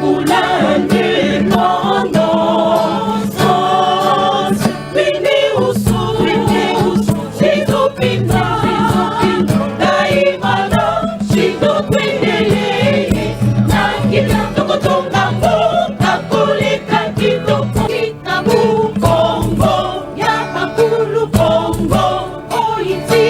pour l'indépendance. Wini usu, shido pinda, daimana, shido pendele, nakita tokotonga mo, nakoleka kitoko, kitabu Kongo, ya pakulu Kongo, oiti.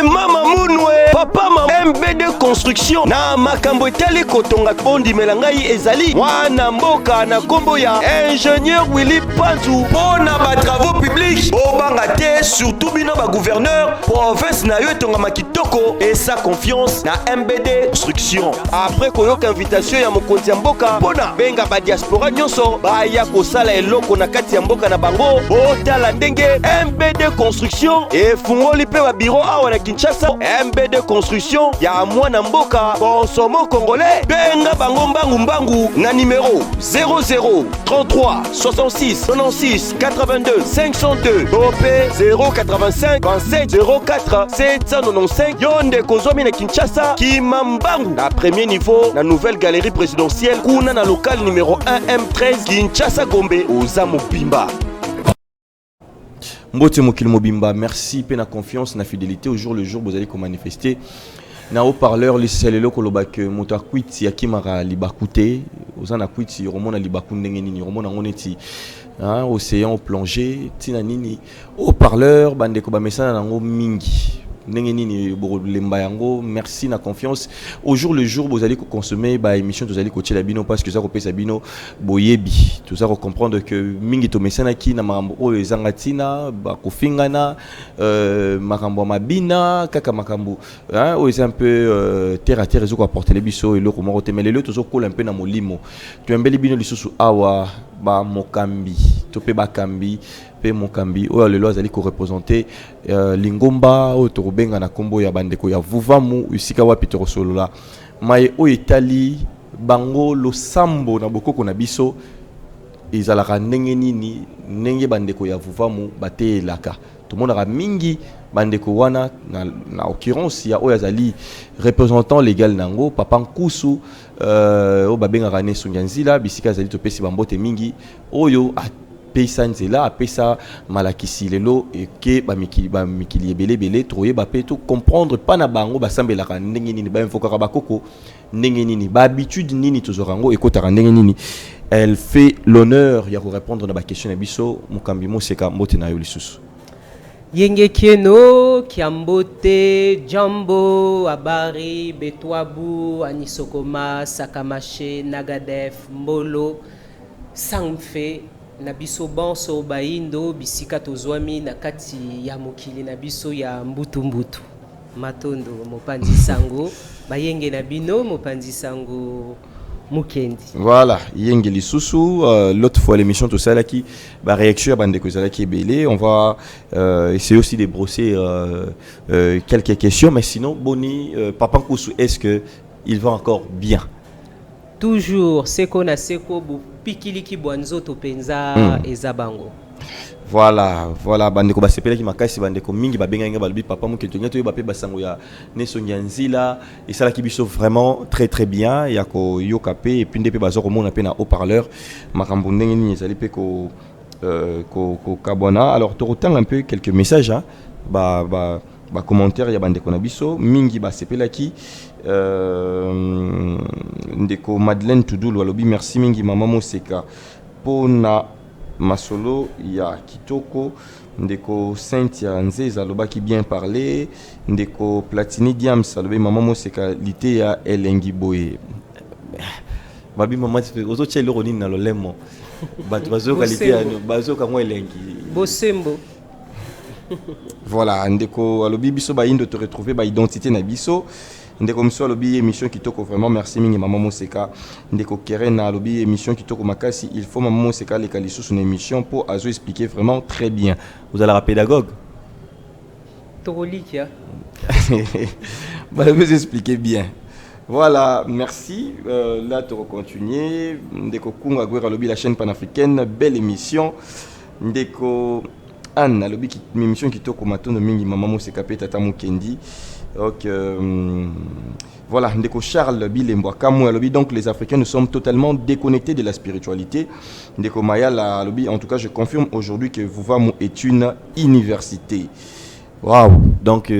Mama Mounoué, papa ma MBD construction na makambo etali kotonga bondi melangai ezali mwana mboka na kombo ya ingénieur Willy Panzu pona ba travaux publics obanga te surtout bino ba gouverneur province na yo etonga makitoko et sa confiance na MBD construction. Après koyoka invitation ya mokonzi ya mboka pona benga ba diaspora nyonso ba ya kosala eloko na kati ya mboka na bango otala ndenge MBD construction efungoli pe ba bureau awa na Kinshasa. MBD construction ya mwana mboka consomo congolais benga bango mbangu na numéro 00 33 66 96 82 502 OP 085 27 04 795 yonde kozomi na Kinshasa kimambangu na premier niveau na nouvelle galerie présidentielle kuna na local numéro 1 M13 Kinshasa Gombe Oza Mobimba. Mbote Mokil Mobimba, merci pour la confiance, la fidélité. Au jour le jour, vous allez manifester. Na haut-parleur, les selelo kolobak motakwiti yakimara libakute, ozana kwiti romona libakunde nini, romona ngoneti, océan plongé, tina nini. Haut-parleur, bande ko ba mesana nango mingi. Merci na confiance. Au jour le jour, vous allez consommer bah émission, vous allez coacher la bino parce que ça repère sa bino boyebi. Tout ça comprendre que mingi to mesana ki na marambo o zangatina ba kofingana marambo mabina kaka makambo hein o un peu terre à terre ezo ko apporter les biso et le comment rotemele le tozo kola un peu na molimo. Tu embeli bino lisusu awa ba mokambi topé ba kambi pe mokambi oyo lelo azali ko représenter lingomba o tobenga na kombo ya bandeko ya vuvamu usika wapi to solola mai o itali bango lo sambo na bokoko na biso ezalaka ndenge nini ndenge bandeko ya vuvamu batelaka tomonaka mingi bandeko wana na occurrence ya oyo azali représentant légal nango papa Nkusu o babengaka ne Sunyanzila bisika azali topesi bambote mingi oyo pesa nzela apesa malakisi lelo eke bamikili ebele troye bape to comprendre pa na bango basambelaka ndenge nini bainfokaka bakoko ndenge nini ba habitude nini tozorango ekotaka ndenge nini. Elle fait l'honneur ya ko répondre na ba question na biso mokambi moseka mbote na yo lisusu Yenge Kieno, Kiambote, Jambo, Abari, Betwabu, Anisokoma, Sakamache, Nagadef, Mbolo, Sangfe, Nabiso Banso, Baindo, Bisika Tozwami, Nakati, Yamokili, Nabiso, ya Mbutu, Matondo, Mopandi Sango, Bayenge Nabino, Mopandi Sango, Mukendi. Voilà, Yenge Lisusu, l'autre fois l'émission tout ça là qui va réaction à bande cause là qui est belé, on va essayer aussi de brosser quelques questions mais sinon Boni Papa Nkusu, est-ce que il va encore bien? Toujours seko na seko bu pikiliki bwanzo to penza ezabango. Voilà, bandeko basepela ki makasi bandeko mingi babenga balobi papa mo ketonga to bape basango ya Nesonyanzila et ça la ki biso vraiment très très bien ya ko yokape et puis ndepe bazo ko mona pe na haut-parleur makambo ndenge ni ezali pe ko kabona. Alors to retang un peu quelques messages hein ba commentaires ya bandeko na biso mingi basepela ki ndeko Madeleine Toudoul walobi merci mingi mama Moseka pona masolo ya kitoko ndeko Cynthia Nzeza alobaki bien parler ndeko Platini Diams alobi mama Moseka lité ya elengi boye babi mama ozo tshelo ronini na lolemo bato bazo qualité ya bazo ka mo elengi bosembo. Voilà ndeko alobi biso ba indo te retrouver ba identité na biso ndeko mso alobi émission kitoko vraiment merci mingi mama Moseka ndeko Kerena alobi émission kitoko makasi il faut mama Moseka les kalisu son émission pour azo expliquer vraiment très bien. Vous allez la pédagogue Torolikia bah vous expliquez bien. Voilà, merci. Là tu continuer ndeko Kunga Gwera alobi la chaîne panafricaine belle émission ndeko Anne alobi émission kitoko matondo mingi mama Moseka pe tata Mukendi Donc, voilà, Ndeko Charles Bilemboa Kamou Alobi. Donc, les Africains, nous sommes totalement déconnectés de la spiritualité. Ndeko Maya Alobi, en tout cas, je confirme aujourd'hui que Vuvamu est une université. Waouh! Donc,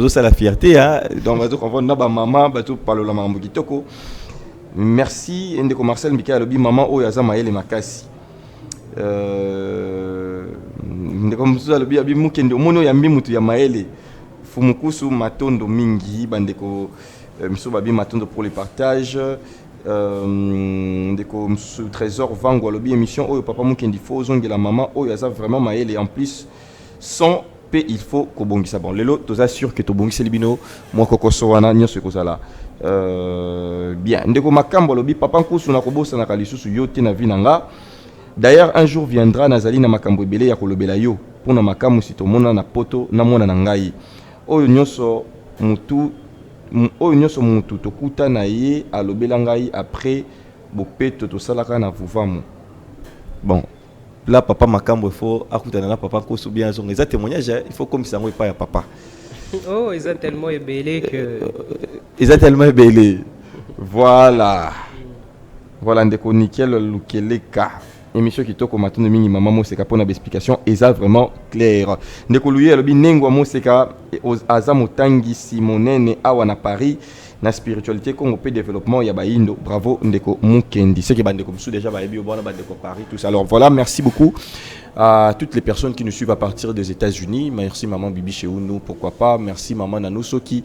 c'est la fierté. Hein? Donc, on va maman, parle la maman Kitoko. Merci, Ndeko Marcel Mika Alobi, maman Oyaza Maël et Makasi. Ndeko Moussa Alobi, Abi Mukende, Mono Yambi Mutu Yamaele. Fumukusu matondo mingi bandeko miso babi matondo pour les partages ndeko msu trésor vango lobi émission oyo papa mukendi fo zongela maman oyo aza vraiment maël et en plus sans paix il faut kobongisa bon lelo toza sûr que tobongisa libino moi kokoso wana nyonso ekozala bien ndeko makambo lobi papa nkusu na kobosa na kalisusu yote na vinanga. D'ailleurs un jour viendra nazali na makambo ebele ya kolobela yo pona makamu sitomona na poto na mona na ngai. Oyo nyonso mutu tokuta na ye alobela ngai après bopeto tosalaka na Vuvamu. Bon, là papa makambo il faut akutana na papa koso bien zonga za témoignage il faut comme ça ngoi pas ya papa. Oh, ils ont tellement ébélé que ils ont tellement ébélé. Voilà. Voilà ndeko nickel lukeleka. Émission qui toko matino mingi mama Moseka pour une explication et ça vraiment clair. Ndeko luye lobi nengwa Moseka aza motangi simonene awa na Paris na spiritualité Congo pe développement ya baindo. Bravo ndeko Mukendi. C'est que bandeko msou déjà ba ebi obona bandeko Paris tout ça. Alors voilà, merci beaucoup à toutes les personnes qui nous suivent à partir des États-Unis. Merci maman Bibi chez nous, pourquoi pas. Merci maman Nano Soki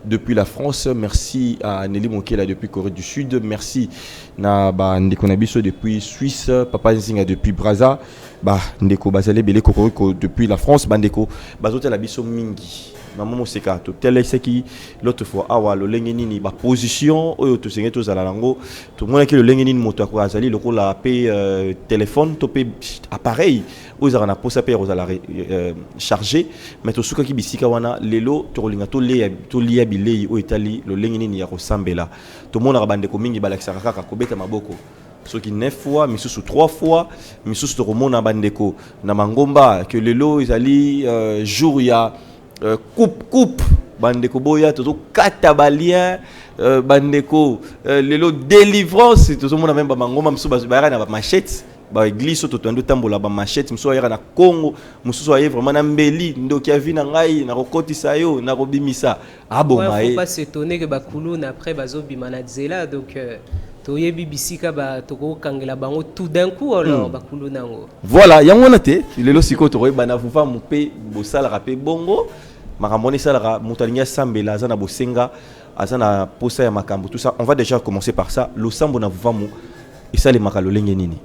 depuis la France. Merci à Nelly Mokela depuis Corée du Sud. Merci na ba ndeko nabiso depuis Suisse, papa Nzinga depuis Brazza, ba ndeko bazale belé Kokoriko depuis la France, bandeko bazote la biso mingi. Maman Moseka to tel c'est qui l'autre fois awa lo lengenini ba position oyo to senge to zala lango to mona ki lo lengenini moto ko azali lo ko la pe téléphone to pe appareil oyo zala na posa pe rozala charger mais to suka ki bisika wana lelo to linga to lia bilei oyo itali lo lengenini ya ko sambela to mona ka bandeko mingi balakisa kaka ko beta maboko soki 9 fois misusu 3 fois misusu to mona bandeko na mangomba que lelo izali jour ya coupe bandeko boya tozo kata balien bandeko lelo délivrance tozo mona même ba mangoma msusu ba na ba machette ba église to tondo tambola ba machette msusu ya na Congo msusu ya vraiment na mbeli ndoki ya vina ngai na kokotisa yo na kobimisa aboma faut pas s'étonner que bakuluna après bazo bimana dzela donc toyebi bisika ba toko kangela bango tout d'un coup alors bakuluna ngo voilà yango na te lelo siko to roba na Vuvamu pe bosala rapé bongo makamoni salara mutalinga sambela azana bosenga azana posa ya makambo tout ça on va déjà commencer par ça lo sambo na Vuvamu isale makalo lenge nini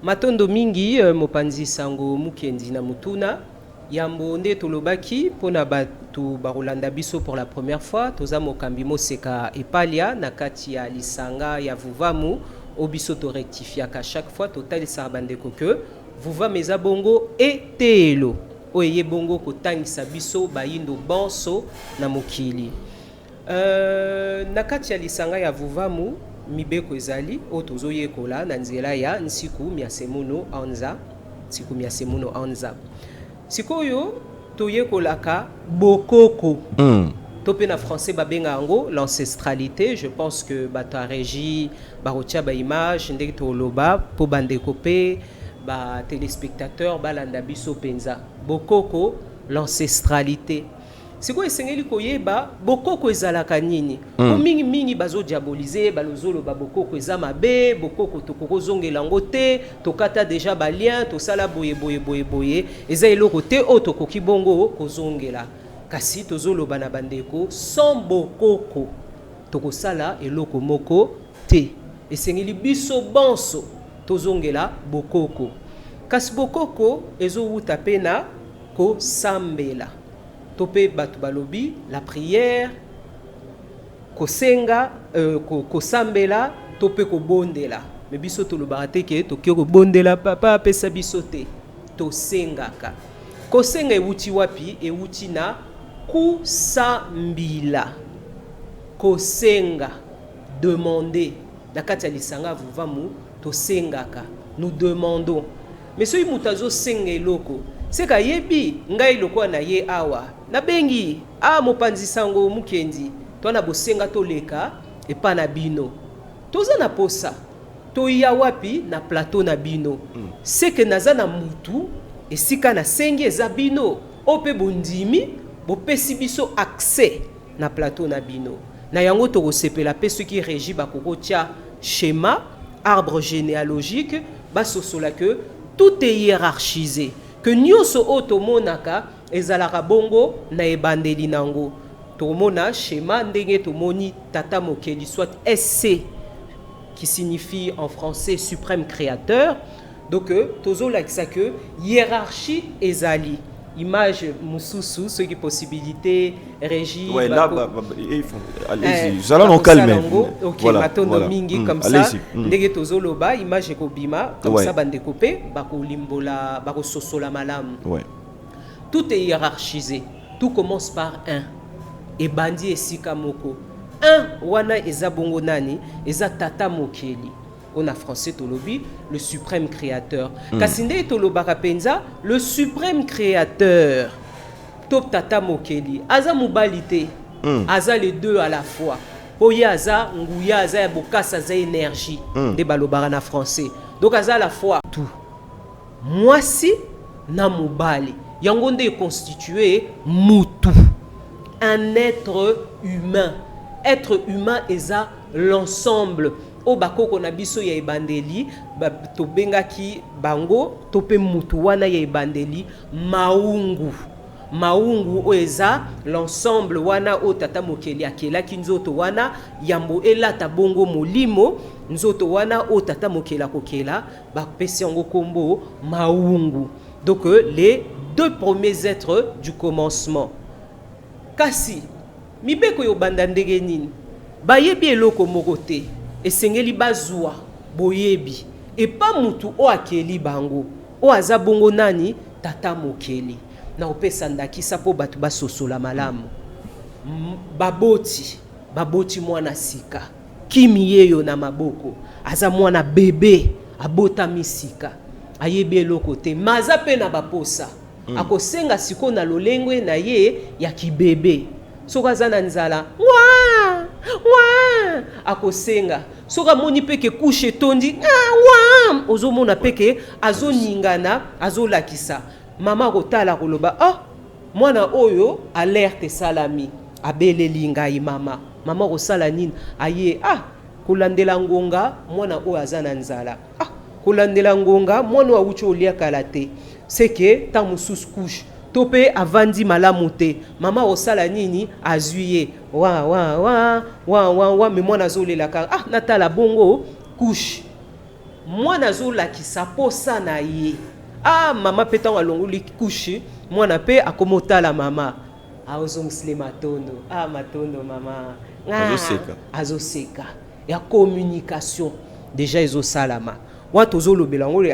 matondo mingi mopanzi sango mukendi na mutuna yambo nde tolobaki pona batu barolanda biso pour la première fois toza mokambi Moseka epalia na kati ya lisanga ya Vuvamu obiso to rectifier à chaque fois total sa bandeko que Vuvamu eza bongo etelo oye bongo kotangisa biso bayindo bonso na mokili na kati ya lisanga ya Vuvamu mibeko ezali otozo yekola na nzela ya nsiku miasemuno anza sikoyo toyekolaka bokoko topé na français babenga ngo l'ancestralité. Je pense que bata régie barotia ba image ndenge toloba po bandeko pe ba téléspectateurs balanda biso penza bokoko l'ancestralité. Siko esengeli koyeba bokoko ezalaka nini mingi mingi bazo diaboliser balozolo ba bokoko eza mabe bokoko tokoko zongela ngo te tokata déjà ba lien to sala boye eza eloko te o tokoki bongo kozongela kasi tozolo bana bandeko sans bokoko tokosala eloko moko te esengeli biso bonso tozongela bokoko kasi bokoko ezowuta pena ko sambela topé batu balobi la prière kosenga kosambela topé ko bondela mais biso tolobaka te ke toki ko bondela papa apesa biso te tosengaka kosenga ewuti wapi ewuti na kusambila kosenga demander na kati ya lisanga Vuvamu tosengaka nous demandons mais soki mutu azosenga eloko c'est ka yebi ngai lokwa na ye awa na bengi mopanzi sango mukendi to na bosenga to leka et pas na bino toza na posa to ya wapi na plateau na bino c'est que naza na mutu esika na sengi eza bino ope bondimi bopesi biso accès na plateau na bino na yango to sepela pe ce qui régit bakoko tia schéma arbre généalogique basosola que tout est hiérarchisé que nyonso otomonaka ezalaka bongo na ebandeli nango tomona schéma ndenge tomoni tata mokeli soit SC qui signifie en français suprême créateur donc tozola ça que hiérarchie ezali image mususu ce qui possibilité régie ouais là allez-y vous allez en calmer OK matondo mingi comme ça ndenge tozoloba image ekobima comme ça bande coupé bakolimbola bakososola malamu ouais tout est hiérarchisé tout commence par un et bandi esika moko un wana eza bongo nani eza tata mokeli on a français tolobi le suprême créateur kasinde tolobaka penza le suprême créateur top tata mokeli aza mobilité aza les deux à la fois oya aza nguya aza ya bokasa aza énergie de balobaka na français donc aza à la fois tout mwasi na mobali yango nde constitué mutu un être humain eza l'ensemble o bakoko na biso ya ebandeli to bengaki bango to pe mutu wana ya ebandeli maungu o eza l'ensemble wana o tata mokeli akelaki nzoto wana yambo elata bongo molimo nzoto wana o tata mokeli akokela bapesi yango kombo maungu donc les deux premiers êtres du commencement kasi mibeko yo banda ndenge nini bayebi eloko moko te esengeli bazwa boyebi et pas mutu o akeli bango o aza bongo nani tata mokeli na opesa ndakisa po batu basosola malamu baboti mwana sika kimi yeyo na maboko aza mwana bebe abota misika ayebi eloko te maza pe na baposa akosenga siko na lolengwe na ye ya kibebe soka zana nzala wa akosenga soka moni peke couche tondi wa ozomona peke azoningana azolakisa mama kotala koloba mwana oyo alerte salami abeleli ngai mama kosala nini aye kolandela ngonga mwana oyo azana nzala kolandela ngonga mwana wa ucho olia kalate c'est que tant mususu couche topé avandi malamu te mama osala nini azuye wa mais mwana zolela ka natala bongo couche mwana zolakisa posa na ye mama peta walongoli couche mwana pe akomotala mama azongisile matondo matondo mama azoseka ya communication déjà ezosalama watu zolobela ngo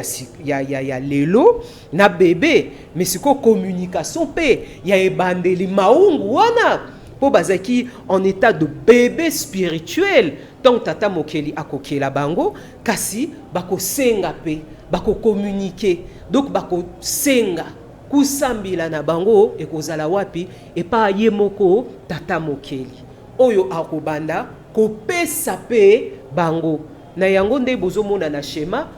ya lelo na bébé mais siko communication pe ya ebandeli maungu wana po bazaki en état de bébé spirituel donc tata mokeli akokela bango kasi bako senga pe bako communiquer donc bako senga kusambila na bango ekozala wapi epa ye moko tata mokeli oyo akobanda kopesa pe bango na yango nde bozomona na schéma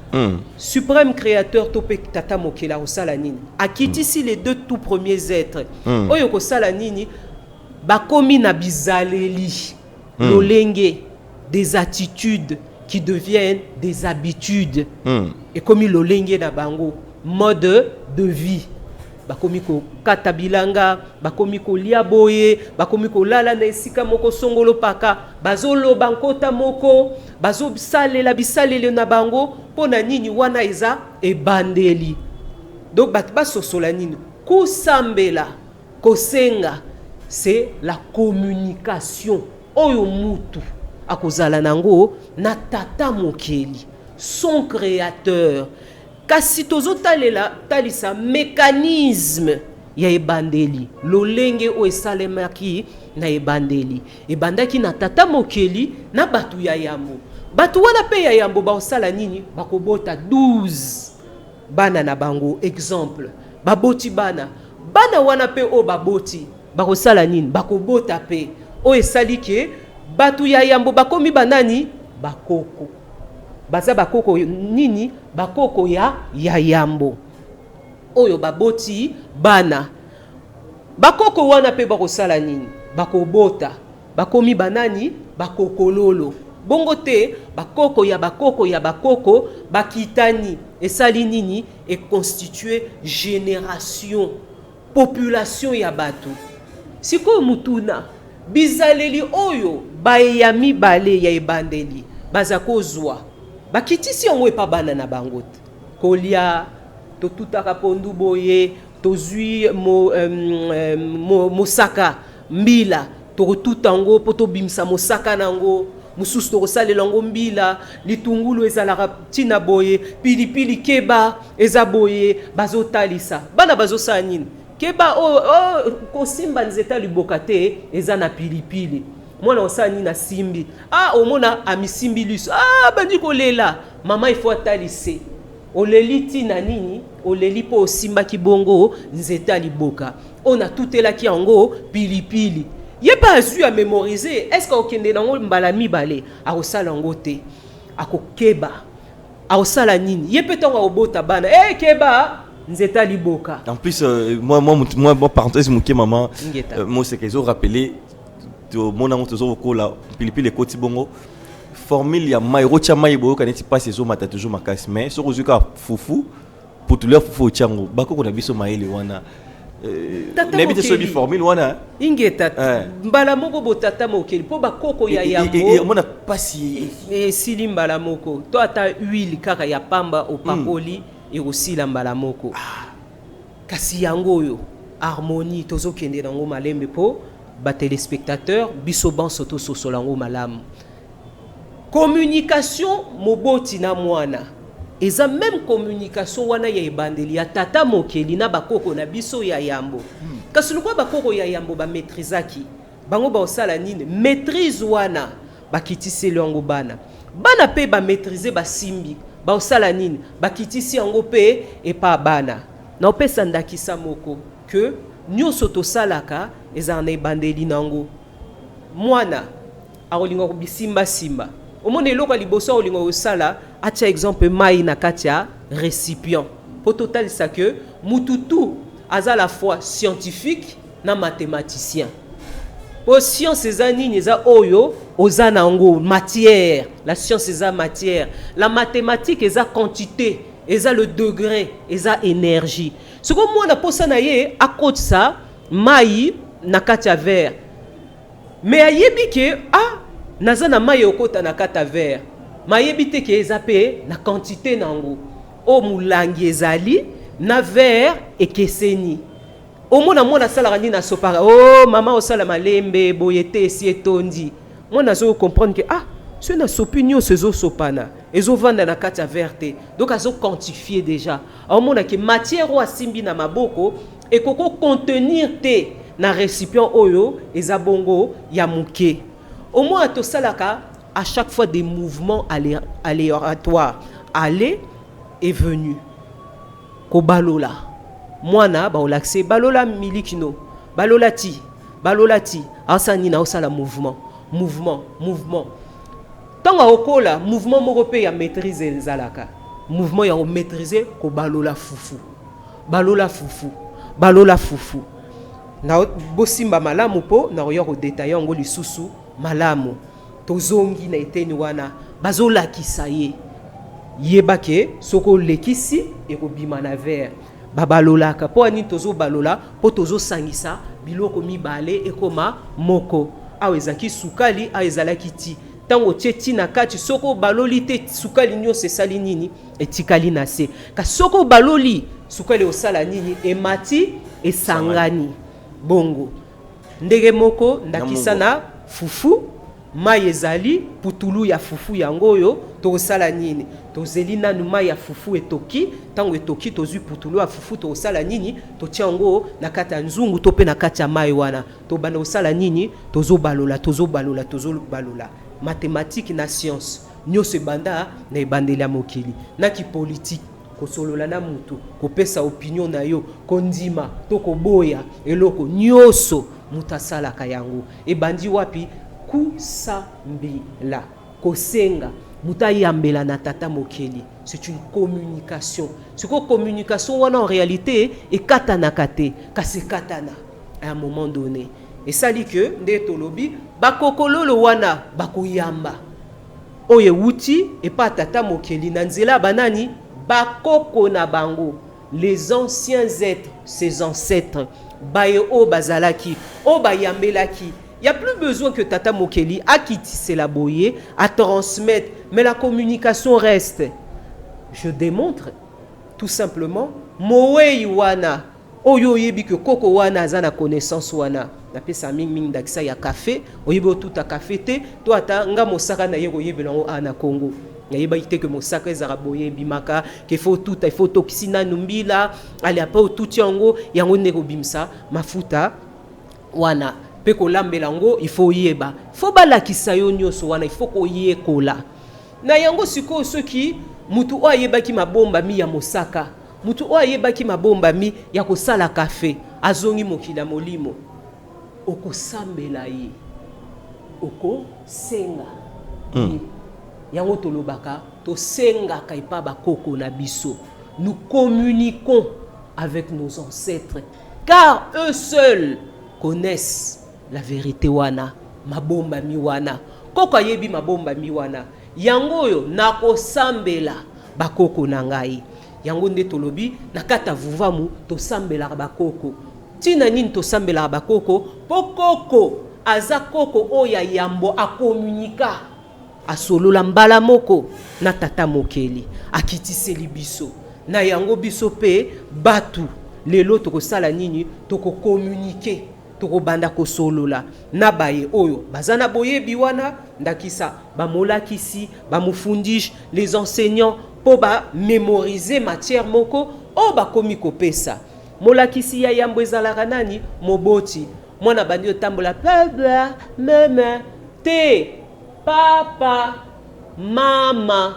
suprême créateur topé tata mokela osala nini akitisi les deux tout premiers êtres oyo kosala nini bakomi na bizaleli lolenge des attitudes qui deviennent des habitudes et comme lolenge na bango mode de vie bakomi ko kata bilanga bakomi ko lia boye bakomi ko lala na esika moko songolo paka bazolo bankota moko bazo bisalela bisalele na bango pona nini wana eza ebandeli donc basosola nini kusambela kosenga c'est la communication oyo mutu akozala nango na tata mokeli son créateur kasi tozotalela talisa mécanisme ya ebandeli lolenge o esalemaki na ebandeli ebandaki na tata mokeli na batu ya yambo batu wana pe ya yambo baosala nini bakobota 12 bana na bango exemple baboti bana wana pe o baboti bakosala nini bakobota pe oyo esali ke bato ya yambo bakomi banani bakoko baza bakoko nini bakoko ya yambo oyo baboti bana bakoko wana pe bakosala nini bakobota bakomi banani bakokololo bongo te bakoko ya bakoko bakitani esali nini e constituer génération population ya bato sikoyo mutuna bizaleli oyo bayami bale ya ebandeli baza kozwa bakitisi yango epa bana na bango te kolia totutaka pondu boye tozwi mosaka mbila tokotuta yango po tobimisa mosaka nango mususu tokosalela yango mbila litungulu ezalaka ntina boye pilipili keba eza boye bazotalisa bana bazosala nini keba kosimba nzeta liboka te eza na pilipili mwana osala nini na simbi omona amisimbi liso bandi kolela mama ifo atalise oleli ntina nini oleli po osimbaki bongo nzeta liboka ona tutelaki yango pilipili ye pas azwi à mémoriser est-ce qu'okende nango mbala mibale akosala yango te akokeba akosala nini ye pe ntango akobota bana keba nzeta liboka en plus moi parenthèse moke maman moi c'est qu'ils ont rappelé mon amour toujours kola pilipili ekoti bongo formule ya mai rocha mai boyo kaneti passe zo mata toujours makasi mais so kozuka fufu pour tout leur fufu chango bako na biso maele wana n'habite sur une formule wana ingeta mbala moko botata mokeli po bakoko ya yambo mona pasi sili mbala moko to ata huile kaka ya pamba opakoli ekosila mbala moko kasi yango oyo harmonie tozokende nango malembe po batelespectateur biso banso tososola yango malamu communication moboti na mwana eza même communication wana ya ebandeli ya tata mokeli na bakoko na biso ya yambo kasi lukwa bakoko ya yambo ba maîtrisaki bango ba osala nini maîtrise wana bakitiseli yango bana pe ba maîtriser basimbi ba osala nini bakitisi yango pe epa bana na opesa ndakisa moko que nyonso tosalaka eza na ebandeli nango mwana akolinga kobisimba simba omona eloko liboso olinga osala atia exemple mai na kati ya récipient po totalisa que mututu aza la fois scientifique na mathématicien po science eza nini eza oyo oza nango matière la science eza matière la mathématique eza quantité eza le degré eza énergie soko mwana posa na ye akotisa mai na kati ya verre mais ayebi ke naza na mai okota na kata verre mayebi te ke eza pe na quantité nango o mulangi ezali na verre ekeseni omona mwana salaka nini asopaka mama osala malembe boye te esi etondi mwana azo comprendre ke so na sopi nyonso ezosopana ezovanda na kati ya verre te donc azo quantifier déjà omona ke matière oyo asimbi na maboko ekoko contenir te na récipient oyo eza bongo ya muke au moins tosalaka à chaque fois des mouvements aléatoires aller et venu ko balola mwana ba olaxé balola milikino balola ti asani na osala mouvement tanga okola mouvement moko pe ya maîtriser ezalaka mouvement ya maîtriser ko balola fufu na bosimba malamu po na yo ko détailler ngo lisusu malamu tozongi na eteni wana bazolakisa yebake soko lekisi ekobima na verre babalolaka po ani tozobalola po tozosangisa biloko mibale ekoma moko awezaki sukali awezalaki ti tango tie na kati soko baloli te sukali nyonso esali nini etikali na se ka soko baloli sukali osala nini emati esangani bongo ndege moko ndakisa na fufu mai ezali putulu ya fufu yango oyo tokosala nini tozeli nanu mai ya fufu etoki tango etoki tozwi putulu ya fufu tokosala nini totia yango na kati ya nzungu to pe na kati ya mai wana tobanda kosala nini tozobalola mathématique na science nyonso ebanda na ebandeli ya mokili na kipolitique kosolola na mutu kopesa opinion na yo kondima to koboya eloko nyonso mutasala kayango e bandi wapi kusambela kosenga mutayambela na tata mokeli. C'est une communication. C'est quoi communication wana en réalité et katana kate kase katana à un moment donné. Et ça dit que nde tolobi bakokololo wana bakoyamba oye wuti et pas tata mokeli na nzela banani bakoko na bango, les anciens êtres, ses ancêtres baye o bazalaki o bayambelaki. Il n'y a plus besoin que Tata Mokeli a quitté la boyer, à transmettre, mais la communication reste. Je démontre tout simplement Moe wana oyo yebi que koko wana zana connaissance wana na pesa ming dakisa ya café oyibo tout a café te to ata nga mosaka na yego yebelango ana Congo ya yeba ite que mosaka ezara boye bimaka que faut tout il faut toxina numbila ali apa tout yango yango ndeko bimsa mafuta wana pe kolambela ngo il faut yeba faut balakisa yo nyoso wana il faut ko yekola na yango siko ceux qui mutu o ayebaki mabomba mi ya mosaka mutu o ayebaki mabomba mi ya kosala café azongi mokila molimo okosambela ye oko senga yango tolobaka to senga kaipa bakoko na biso. Nous communiquons avec nos ancêtres car eux seuls connaissent la vérité wana mabomba mi wana koko ayebi mabomba mi wana yango yo nakosambela bakoko na ngai yango nde tolobi nakata vuvamu tosambela bakoko tina nini tosambela bakoko pokoko aza koko oya yambo akomunika asolola mbala moko na tata mokeli akitiseli biso na yango biso pe batu lelo tokosala nini toko communiquer toko banda kosolola na baye oyo bazana boyebi wana ndakisa bamolakisi bamufundishe les enseignants po ba mémoriser matière moko o bakomi kopesa molakisi ya yambo ezalaka nani moboti mwana bandi otambola baba mama te papa mama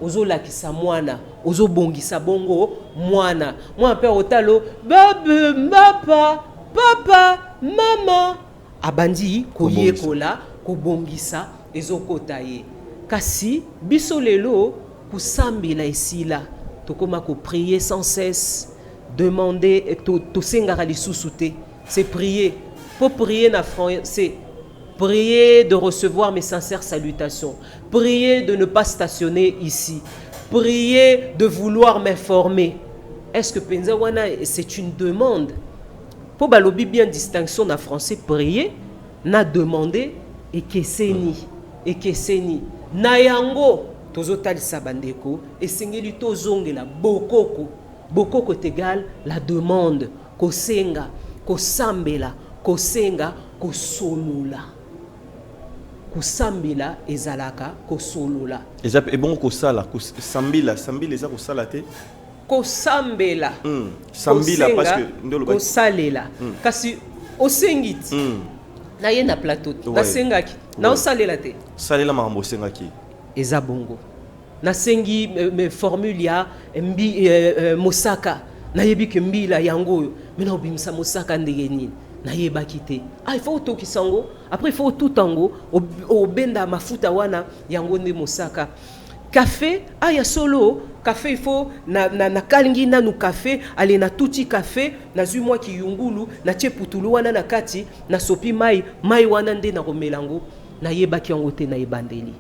ozolakisa mwana ozobongisa bongo mwana pe otalo baba mapa papa mama abandi koyekola kobongisa ezokota ye kasi biso lelo kusambela esila tokoma ko prier sans cesse demander to sengara lisusu te c'est prier pour prier na français prier de recevoir mes sincères salutations prier de ne pas stationner ici prier de vouloir m'informer. Est-ce que penza wana c'est une demande pour balobi bien distinction na français prier na demander et keseni na yango tozotalisa bandeko esengeli tozongela bokoko est égal la demande kosenga kosambela kosenga kosolola kusambela ezalaka kosolola et bon kosala sambila eza kosala te kosambela sambila parce que ndolo ba kosalela kasi osengiti na ye na plateau basengaki na osalela te salela makambo osengaki eza bongo nasengi me formule ya mosaka nayebi ke mbila yango oyo mina obimisa mosaka ndenge nini nayebaki te il faut tokisa ngo après il faut tout tango obenda mafuta wana yango nde mosaka café ya solo café il faut na kalingi nanu café ale na tuti café na zui mwa kiyungulu na tie putulu wana na kati na sopi mai wana nde na komelango nayebaki yango te na ebandeli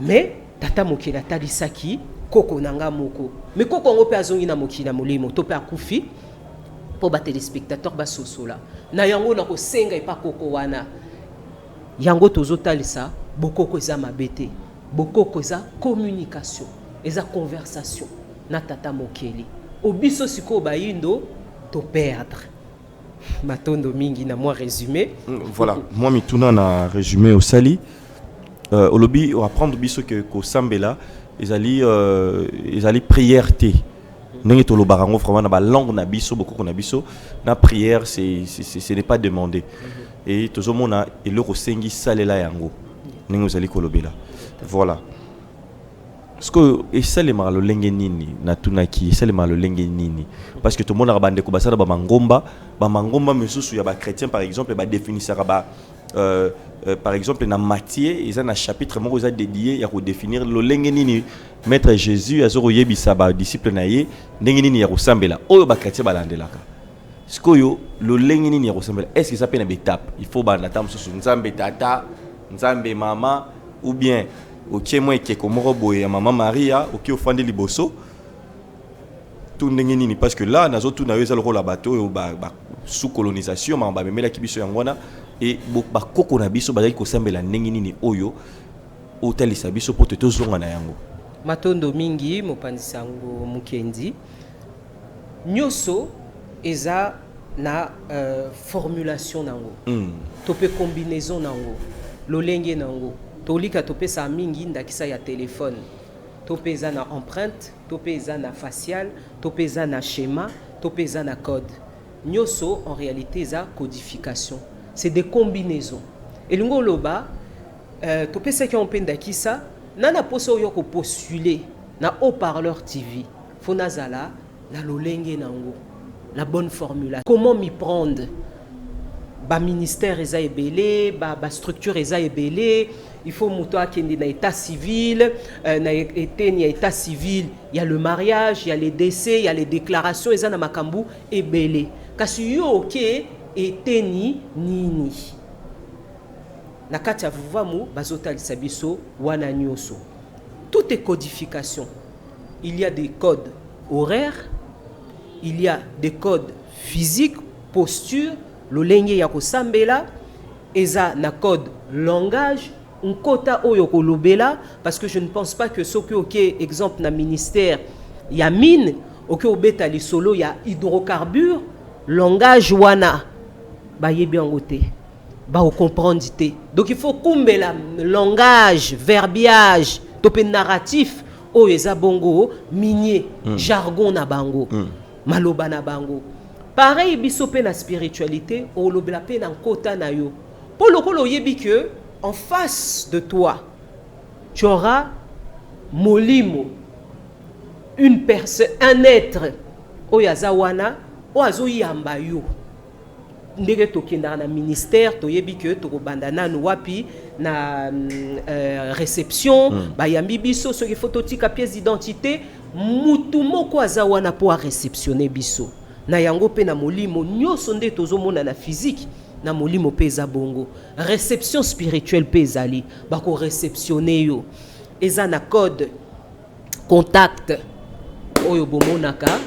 mais tata mokili atalisaki koko nanga moko mais koko ngo pe azongi na mokili na molimo to pe akufi po ba téléspectateur ba sosola na yango na kosenga epa koko wana yango tozotalisa bokoko eza mabete bokoko eza communication eza conversation na tata mokili obiso siko bayindo to perdre matondo mingi na moi résumé voilà moi mituna na résumé au sali olobi on apprendre biso que ko sambela ezali prière te ndenge to lobarango vraiment na ba langue na biso bokoko na biso na prière ce n'est pas demandé et tozomona eloko sengi salela yango ndenge ozali kolobela voilà Parce que et ça les marlo lengenini na tunaki ça les marlo lengenini parce que tout le monde a bandé ko basala ba mangomba mesusu ya ba chrétien par exemple ba définir ba par exemple dans Matthieu ils ont un chapitre moko za dédié ya ko définir lo lengenini maître Jésus azoro yebisa ba disciple na ye lengenini ya ko sambela oyo ba chrétien balandelaka sikoyo lo lengenini ya ko sambela est-ce que ça peut une étape il faut ba natam susu nzambe tata nzambe mama ou bien ok moi qui comme boye ya maman Maria ok ofandi liboso tout ndengeni parce que là nazo tout na yo za le rôle la bateau ba sous colonisation ba memela kibiso yangona et ba koko na biso bazali ko sambela ndengeni ni oyo otalisa biso pour te tozonga na yango matondo mingi mopanzi sango mukendi nyoso eza na formulation nango tope combinaison nango lolenge nango tolika topesa mingi ndakisa ya téléphone topeza na empreinte topeza na facial topeza na schéma topeza na code nyoso en réalité za codification c'est des combinaisons elingo loba topesa ki on ndakisa nana poso yo ko postuler na haut-parleur TV fonazala na lolenge nango la bonne formule comment m'y prendre ba ministère eza ebele ba structure eza ebele il faut muto akende na état civil na état civil il y a le mariage il y a les décès il y a les déclarations eza na makambu ebele kasi yo oké eteni nini na kati ya vuvamu bazotalisa biso wana nyoso tout est codification il y a des codes horaires il y a des codes physiques posture lolenge ya kosambela eza na code langage un quota oyo kolobela parce que je ne pense pas que soki ok exemple na ministère ya mine ok obeta lisolo ya hydrocarbure langage wana ba yebi yango te ba comprendre te donc il faut kumbela langage verbiage topé narratif oyo eza bongo minier jargon na bango maloba na bango pareil biso pe na spiritualité o lobela pe na kota na yo pour lokolo yebi que en face de toi tu auras molimo une personne un être oyaza wana oazo yamba yo ndenge tokenda na ministère toyebi que tokobanda nanu wapi na réception bayambi biso soki phototika pièce d'identité mutu moko aza wana po a réceptionner biso na yango pe na molimo nyoso nde tozomona na physique na molimo pe eza bongo réception spirituelle pe ezali bako réceptionner yo eza na code contact oyo bomonaka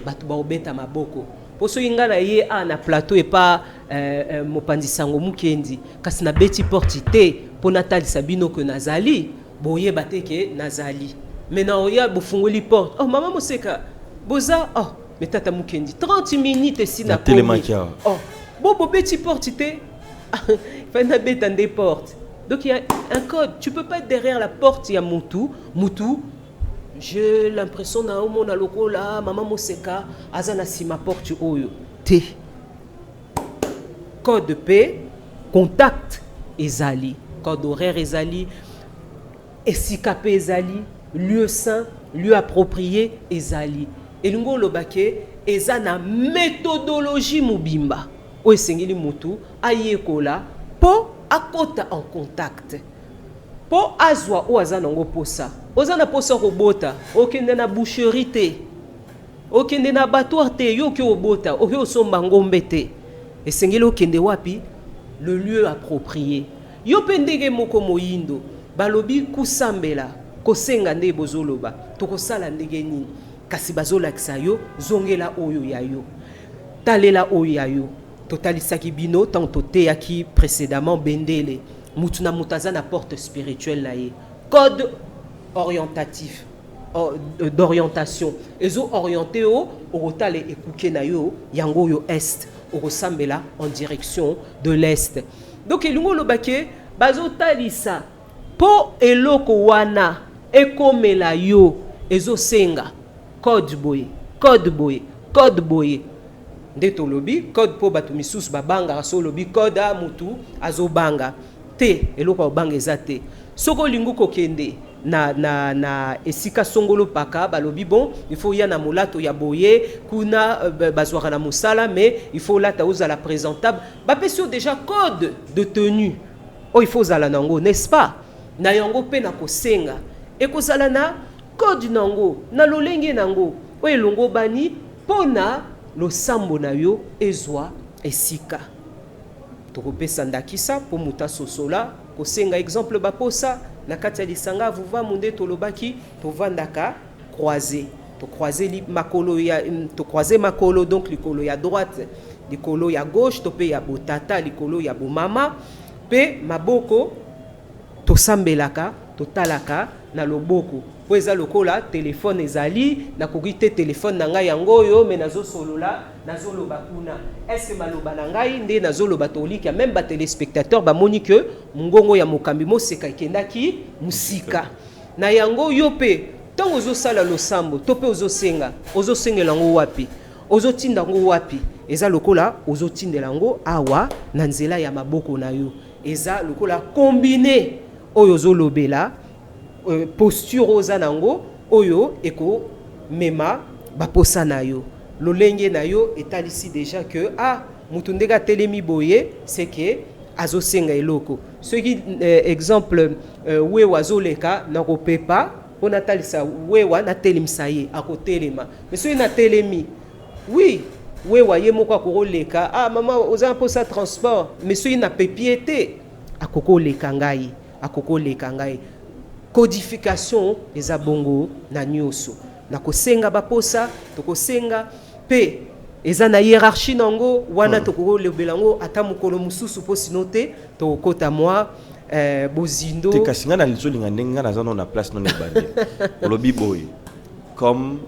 batu baobeta maboko poso inga na ye na plateau et pas mopanzi sango mukendi kasi na beti porti te po natalisa bino que nazali boye bateke nazali maintenant oya bofungoli porte oh maman moseka boza oh mais tata mukendi 30 minutes si na télémakia oh bobo beti porte te fa na beta des portes donc il y a un code tu peux pas être derrière la porte ya mutu j'ai l'impression na omona lokola maman moseka azana sima porte oyo te code P contact ezali code horaire ezali esika pe ezali lieu saint lieu approprié ezali elingo lobake ezana méthodologie mobimba o esengeli mutu ayekola po akota en contact po azwa o azana ngo posa ozana posa robota okende na boucherie te okende na abattoir te yo ke obota oke osomba ngombe te esengeli okende wapi le lieu approprié yo pendege moko moyindo balobi kusambela kosenga nde bozoloba tokosala ndenge nini kasi bazolakisa yo zongela oyo ya yo talela oyo ya yo totalisaki bino tanto teyaki précédemment bendele mutu na mutaza na porte spirituelle na ye code orientatif d'orientation ezo orienté o okotale ekuke na yo yango yo est okosambela en direction de l'est donc elingo lobake bazotalisa po eloko wana ekomela yo ezosenga code boye code boye code boye nde tolobi code po bato misusu babanga so lobi code a mutu azobanga te eloko obanga eza te soko lingu kokende na esika songolo paka balobi bon il faut ya na molato ya boye kuna bazwaka na musala mais il faut lata ozala présentable bapesi déjà code de tenue il faut zala nango n'est-ce pas na yango pe na kosenga ekozala na code nango na lolenge nango oyo elongo bani pona losambo na yo ezwa esika tokopesa ndakisa po muta sosola kosenga exemple baposa na kati ya lisanga vuva munde tolobaki tovandaka croiser to croiser makolo ya to croiser makolo donc likolo ya droite likolo ya gauche to pe ya botata likolo ya bomama pe maboko tosambelaka totalaka na loboko po eza lokola telefone ezali nakoki te telefone na ngai yango oyo me nazosolola nazoloba kuna est-ce que maloba na ngai nde nazoloba tolika même ba téléspectateur bamoni que mongongo ya mokambi moseka ekendaki musika na yango yo pe ntango ozosala losambo to pe ozosengela yango wapi ozotinda yango wapi eza lokola ozotindela yango awa na nzela ya maboko na yo eza lokola combiner oyo ozolobela posture oza nango oyo eko mema baposa na yo lolenge na yo etalisi déjà que mutu ndeka telemi boye c'est que azosenga eloko soki exemple wewa azoleka na kopepa pona talisa wewa na telemisa ye akotelema mais soki na telemi oui wewa ye moko akoleka mama oza posa transport mais soki na pepiete akokoleka ngai codification eza bongo na nyoso na kosenga baposa tokosenga pe eza na hiérarchie nango wana tokolobela ngo ata mokolo mususu po sino te tokota mwa bozindo te kasinga na lizolinga ndenga na zano na place non ebandi olobi boy comme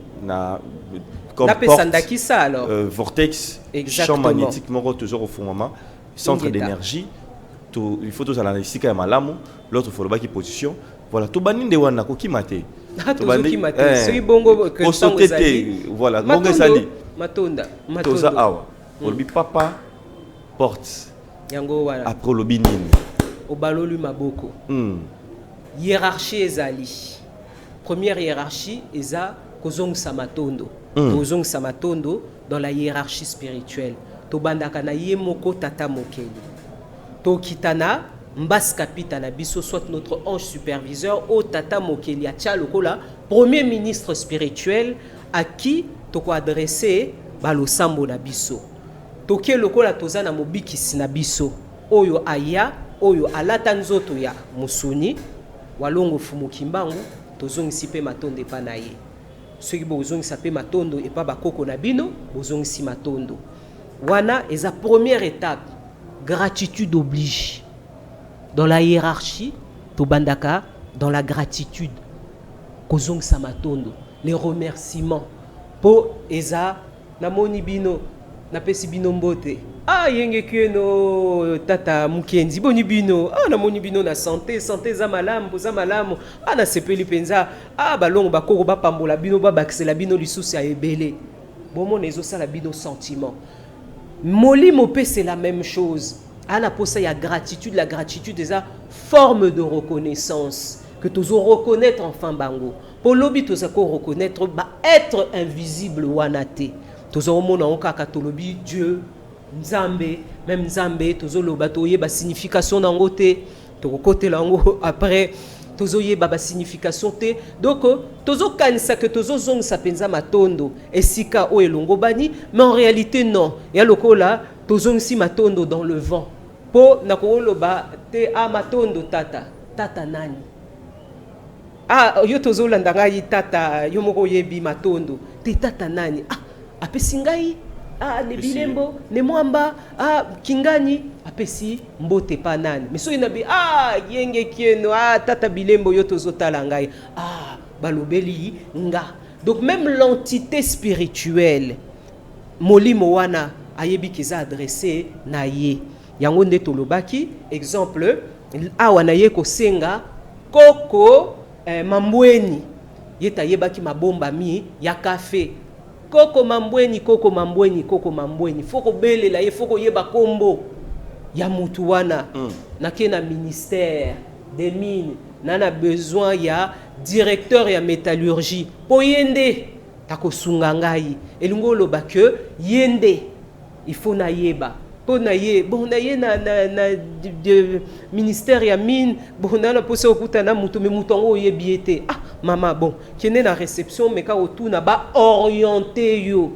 porte ça alors vortex champ magnétique moko toujours au fondement centre d'énergie il faut tous aller ici quand malamu l'autre faut le baki position voilà to baninde wana ko kimate to baninde kimate c'est bongo que voilà bongo sali matonda toza awa olobi papa porte yango wana après olobi nini obalolu maboko hiérarchie ezali première hiérarchie eza kozongisa matondo kozongisa matondo dans la hiérarchie spirituelle to bandaka na ye moko tata mokeli to kitana mbas kapita na biso soit notre ange superviseur au tata mokeli atia lokola premier ministre spirituel à qui toko adresser balosambo na biso toke lokola toza na mobikisi na biso oyo aya oyo alata nzoto ya musuni walongo fumukimbangu tozongisi pe matondo epa na ye soki bozongisa pe matondo epa bakoko na bino bozongisi matondo wana eza première étape. Gratitude oblige. Dans la hiérarchie, tobandaka dans la gratitude. Kozong samatondo, les remerciements. Po eza namoni bino napesi bino mbote. Yenge keno tata mukenzi boni bino. Namoni bino na santé za malamu na sepeli penza. Balongo bakoko bapambola bino babakisela bino lisusu ya ebele. Bomo nezo sala bino sentiment. Molimo pe c'est la même chose. À la posa, il y a gratitude. La gratitude est une forme de reconnaissance. Que tu os reconnaître enfin bango. Pour l'obi, tu os reconnaître être invisible wanate. Tu os reconnaître katolobi Dieu, Nzambe, même Nzambe, tu os lobato ba signification nangote. Tu côté lango après. Tozoye baba signification te donc tozo kanisa que tozo zong sapenza matondo esika o elongo bani mais en réalité non ya lokola tozong si matondo dans le vent po nakoloba te matondo tata nani yo tozo landanga yi tata yo moko yebi matondo te tata nani apesi ngai ne bilembo ne mwamba kingani apesi mbote pa nani mais so inabi yenge kieno tata bilembo yo tozotala ngai balobeli nga donc même l'entité spirituelle molimo wana ayebi kiza adressé na ye yango nde tolobaki exemple awa ye kosenga koko mambweni yeta yebaki mabomba mi ya café koko mambweni foko belela ye foko yeba kombo ya mutu wana nake na ministère des mines nana besoin ya directeur ya métallurgie po yende takosunga ngai elingo oloba que yende il faut na yeba po na ye bon na ye na de ministère ya mine bon na posa okuta na mutu me mutu ngo yebi ete ah mama bon kene na réception mais ka otuna ba orienter yo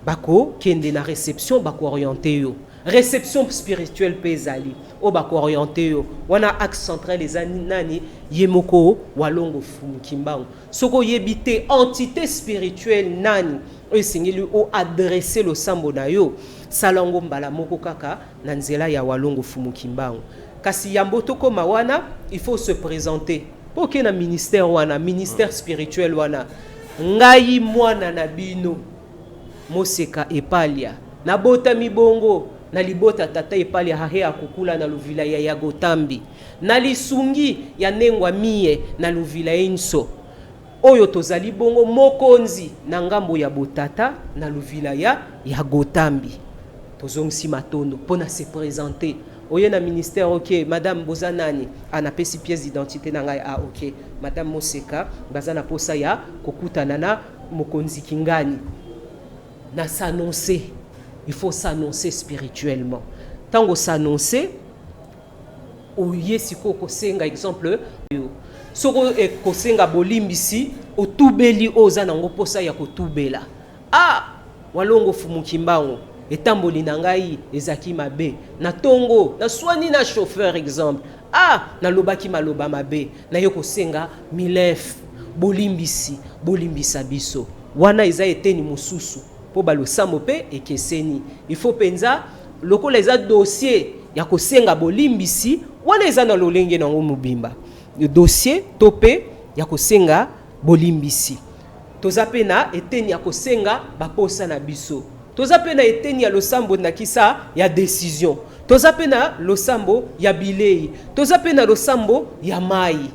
bako kende na réception bako orienter yo réception spirituelle pezali o bako orienter yo wana axe central les nani yemoko walongo fumukimbango soko yebite entité spirituelle nani o singeli o adresser le sambo na yo salango mbala moko kaka na nzela ya walongo fumukimbango kasi yambo tokoma wana il faut se présenter pour que na ministère wana ministère spirituel wana ngai mwana na bino Moseka epalia na bota mibongo na libota tata epalia hahe akukula na luvila ya Gotambi na lisungi ya nengwa mie na luvila inso oyo tozali bongo mokonzi na ngambo ya botata na luvila ya Gotambi tozongsi matondo pona se présenter oye na ministère ok madame bozanani anapesi pièce d'identité na ngai ah ok madame Moseka bazana posa ya kokutana na mokonzi kingani na s'annoncer, il faut s'annoncer spirituellement. Tant qu'on s'annoncer, ou yesiko kosenga exemple, soko e kosenga bolimbisi, o tubeli oza nango posa ya kotubela. Ah, walongo fumukimbango, etamboli nangai ezaki mabe, na tongo, na swani na chauffeur exemple. Ah, na lobaki maloba mabe, na yo kosenga milef, bolimbisi, bolimbisa biso. Wana eza eteni mususu. Po balo samope ekeseni il faut penza loko les dossier ya kosenga bolimbisi wana eza na lolenge nango mubimba le dossier topé ya kosenga bolimbisi toza pena eteni ya kosenga baposa na biso toza pena eteni ya losambo na kisa ya décision toza pena losambo ya bilei toza pena losambo ya mai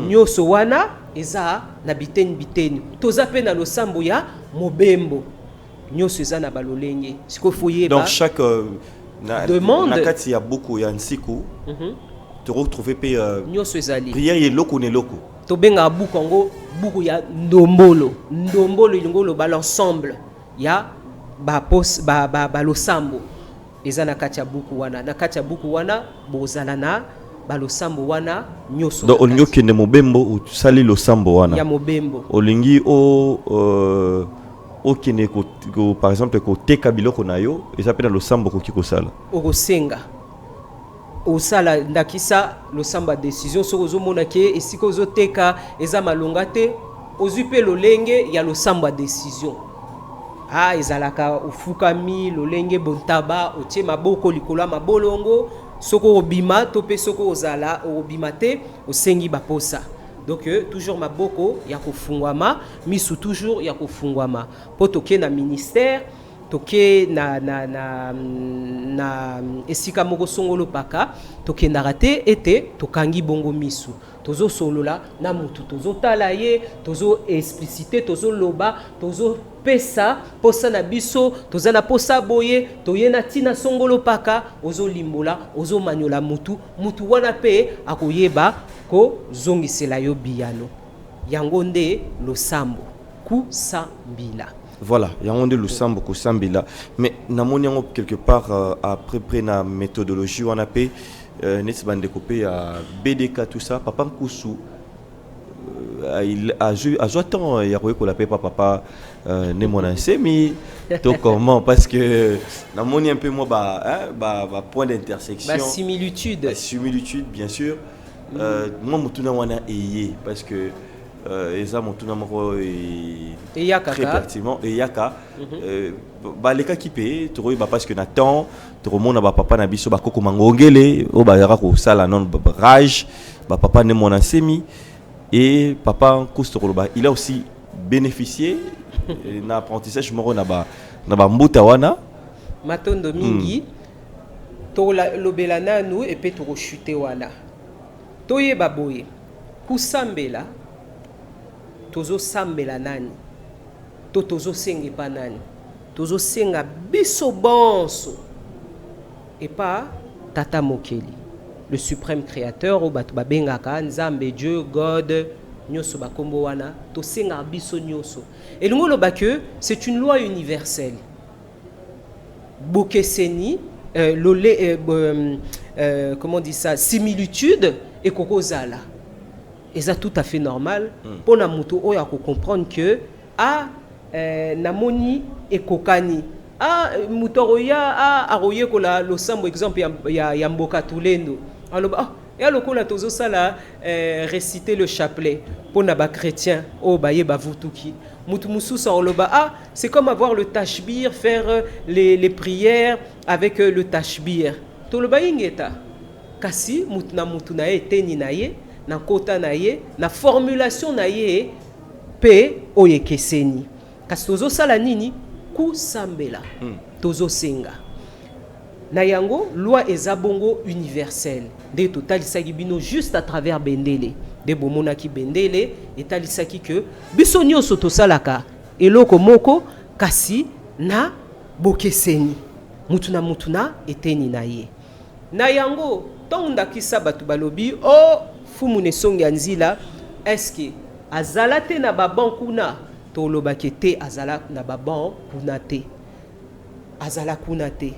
nyoso wana eza na biteni toza pena losambo ya mobembo. Donc chaque demande na kati ya beaucoup ya nsiku te retrouver prière ye loko ne loko to benga buku ngo buku ya ndombolo ilingolo ba l'ensemble ya ba pos ba losambo eza na kati ya buku wana bozala na ba losambo wana nyoso donc olingi okende mobembo osali losambo wana ya mobembo olingi okine ko par exemple ko teka biloko na yo eza pe na losambo ko kikosala okosenga osala ndakisa losamba décision soko zomona ke esiko zoteka eza malonga te ozwi pe lolenge ya losamba décision ah ezalaka ofukami lolenge bontaba otie maboko likolo mabolongo soko obima to pe soko ozala obima te osengi baposa. Donc toujours maboko ya kofungwama misu toujours ya kofungwama po toke na ministère toke na esika moko songolo paka toke na rate ete tokangi bongo misu tozo solola na mutu tozo tala ye tozo expliciter tozo loba tozo pesa posa na biso toza na posa boye toyena tina songolo paka ozo limbola ozo manyola mutu wana pe akoyeba ko zongisela yo biyano yango nde losambo kusambila. Voilà, yango nde losambo kusambila mais namoni yango quelque part après près na méthodologie wana pe neti bande kopé ya BDK tout ça papa Nkusu il a joué tant il y a ko la papa ne mon ensemi to comment parce que namoni un peu moi point d'intersection similitude bien sûr moi mutuna wana eye parce que eza mutuna moko très pertinent et yaka les cas qui paye tu parce que Nathan tu remontes ba papa na biso ba koko mangongele o ba yaka ko sala non rage ba papa ne mon ensemi et papa Kostoroba il a aussi bénéficié na apprentissage moko na ba mbuta wana matondo mingi to lobela nanu et pe to chuter wana toye baboye kusambela tozo sambela nani tozo sengi pa nani tozo senga biso bonso et pas tata mokeli le suprême créateur, au batu babengaka, Nzambe, Dieu, God, nyoso bakombo wana, to senga biso nyoso. Et le que c'est une loi universelle. Bokeseni, comment on dit ça, similitude et kokozala. Et ça tout à fait normal pour na muto oya ko comprendre que namoni et kokani mutoroya aroye ko la losambo exemple ya mboka tulendo aloba ya lokola tozo sala réciter le chapelet pour na ba chrétien o baye bavutuki mutu mususa oloba c'est comme avoir le tashbir, faire les prières avec le tashbir to loba ingeta kasi mutu na eteni na ye na kota na ye na formulation na ye pe oyekeseni kasi tozo sala nini kusambela tozo senga na yango loi ezabongo universelle de totalisaki bino juste à travers bendele de bomonaki bendele etalisaki que biso nyonso tosalaka eloko moko kasi na bokeseni mutuna eteni na ye na yango tondakisa batu balobi fumu nesongi nzila est-ce azala te na baban kuna tolobaki te azala na baban kuna te azala kuna te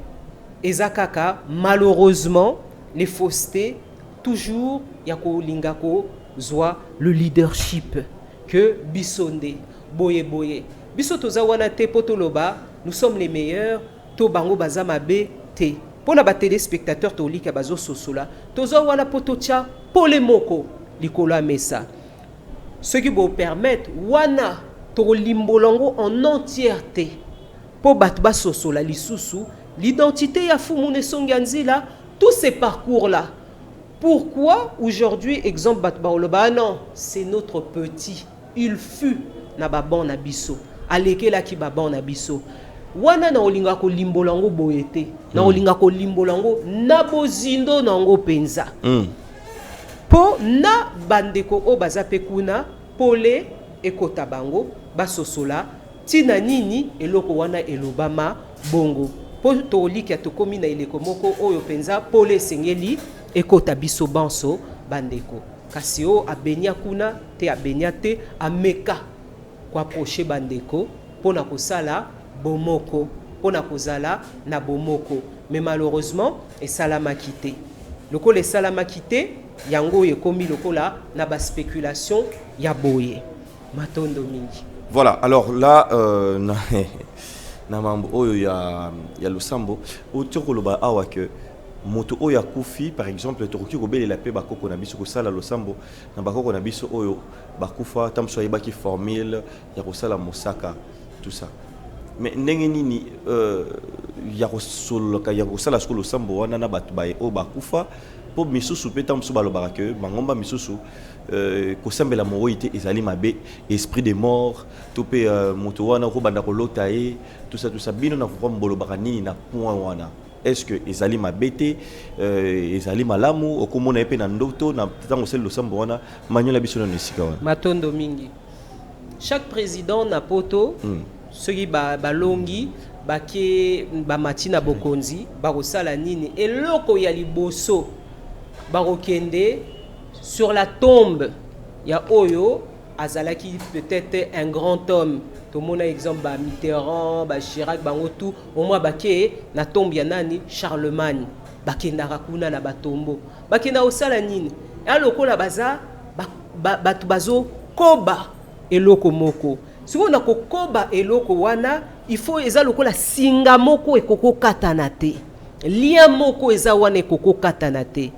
ezakaka malheureusement les faussetés toujours yako lingako zwa le leadership que bisonde boye biso toza wana te potoloba nous sommes les meilleurs to bango bazama be te. Pour les téléspectateurs tolika bazo sosola tozo wana potocha polemoko likola mesa ce qui vous permettre wana to limbolongo en entièreté pour batba sosola lisusu l'identité ya fumune songanzila tous ces parcours là. Pourquoi aujourd'hui exemple batba oloba non c'est notre petit il fut na babon na biso alekela ki babon na biso wana na olinga ko limbolango boyete na olinga ko limbolango na bozindo nango penza po na bandeko o bazape kuna pole ekota bango basosola tina nini eloko wana elobama bongo po tolika tokomi na eleko moko oyo penza pole sengeli ekota biso banso bandeko kasi o abenya kuna te abenya te ameka kwa proche bandeko pona kosala bomoko pona kozala na bomoko mais malheureusement et salama quitté lokola salama quitté yango yekomi lokola na ba spéculation ya boye matondo mingi. Voilà, alors là na mambo oyo ya losambo otokoloba awa que moto oyo akufi par exemple tokoki kobelela pe bakoko na biso kosala losambo na bakoko na biso oyo bakufa tamso yebaki formule ya kosala mosaka tout ça. Mais ndenge nini ya kosoloka ya kosala skolo sambo wana na batu bae o bakufa po misusu pe tamso balobaka ke bangomba misusu kosambela moroite ezali mabe esprit de mort to pe moto wana ko banda kolota e tout ça bino na ko mbolobaka nini na point wana est-ce que ezali mabete ezali malamu okomona epe na ndoto na tango sel losambo wana manyola biso na nesika wana matondo mingi chaque président na poto ceux qui balongi bake bamatina bokonzi bakosala nini eloko ya liboso bakokende sur la tombe ya oyo azalaki peut-être un grand homme to mona exemple ba Mitterrand ba Chirac bango tout au moins bake na tombe ya nani Charlemagne bakendaka kuna na batombo bakenda osala nini aloko la baza batu bazo koba eloko moko si on a kokoba eloko wana il faut eza lokola singa moko ekoko katana te lia moko eza wana ekoko katana te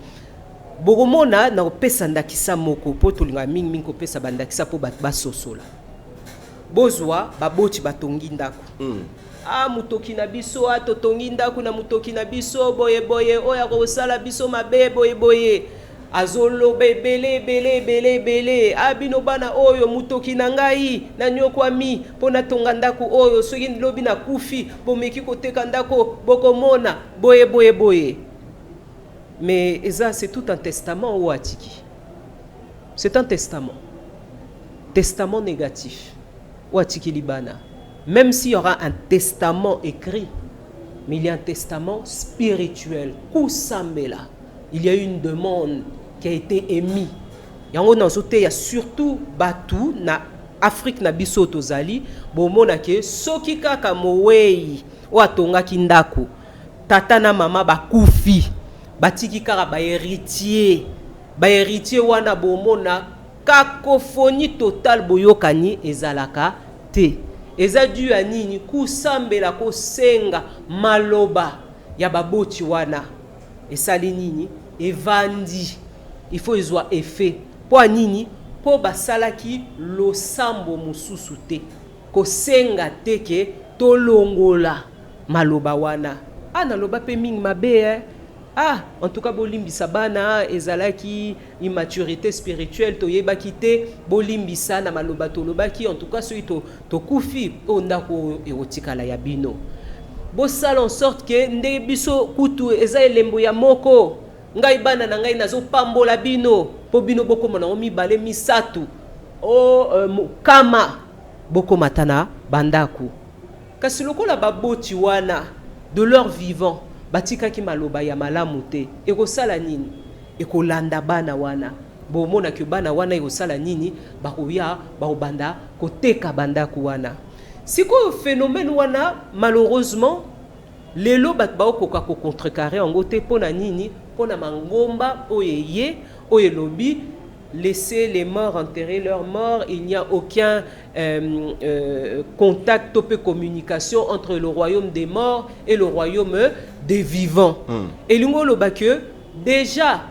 bogomona na opesa ndakisa moko po tolinga mingi kopesa bandakisa po basosola bozwa baboti batongi ndako mutoki na biso totongi ndako na mutoki na biso boye oya kosala biso mabe boye azolo bele abino bana oyo mutoki na ngai na nyokwami pona tonga ndako oyo soki lobi na kufi bomeki koteka ndako bokomona boye mais eza c'est tout un testament ou atiki c'est un testament négatif ou atiki libana même s'il y aura un testament écrit mais il y a un testament spirituel kusambela il y a eu une demande qui a été émise. Yango na sote ya surtout batu na Afrique na biso tozali bomona ke soki kaka mowei o atongaki ndako tata na mama bakufi batiki kaka ba héritier wana bomona cacophonie totale boyokani ezalaka te. Eza dû à nini kusambela kosenga maloba ya baboti wana esali nini evandi il faut ezwa effet po nini po basalaki losambo mususu te kosenga teke tolongola maloba wana naloba pe mingi mabe en tout cas bolimbisa bana ezalaki immaturité spirituelle toyebaki te bolimbisa na maloba tolobaki en tout cas soki tokufi ondako erotikala ya bino bosala en sorte que nde biso kutu eza elembo ya moko ngai bana na ngai nazopambola bino po bino bokoma na mibale misatu kama bokoma tana bandaku kasi lokola baboti wana de leur vivant batika ki maloba ya malamu te ekosala nini ekolanda bana wana bomona ke bana wana ekosala nini bakoya baobanda koteka bandaku wana siko phénomène wana malheureusement lelo bat baokoka ko contrecarrer en gote pona nini pona mangomba oyeye oyelobi laisser les morts enterrer leurs morts, il n'y a aucun contact ou communication entre le royaume des morts et le royaume des vivants. Et l'ungolo que déjà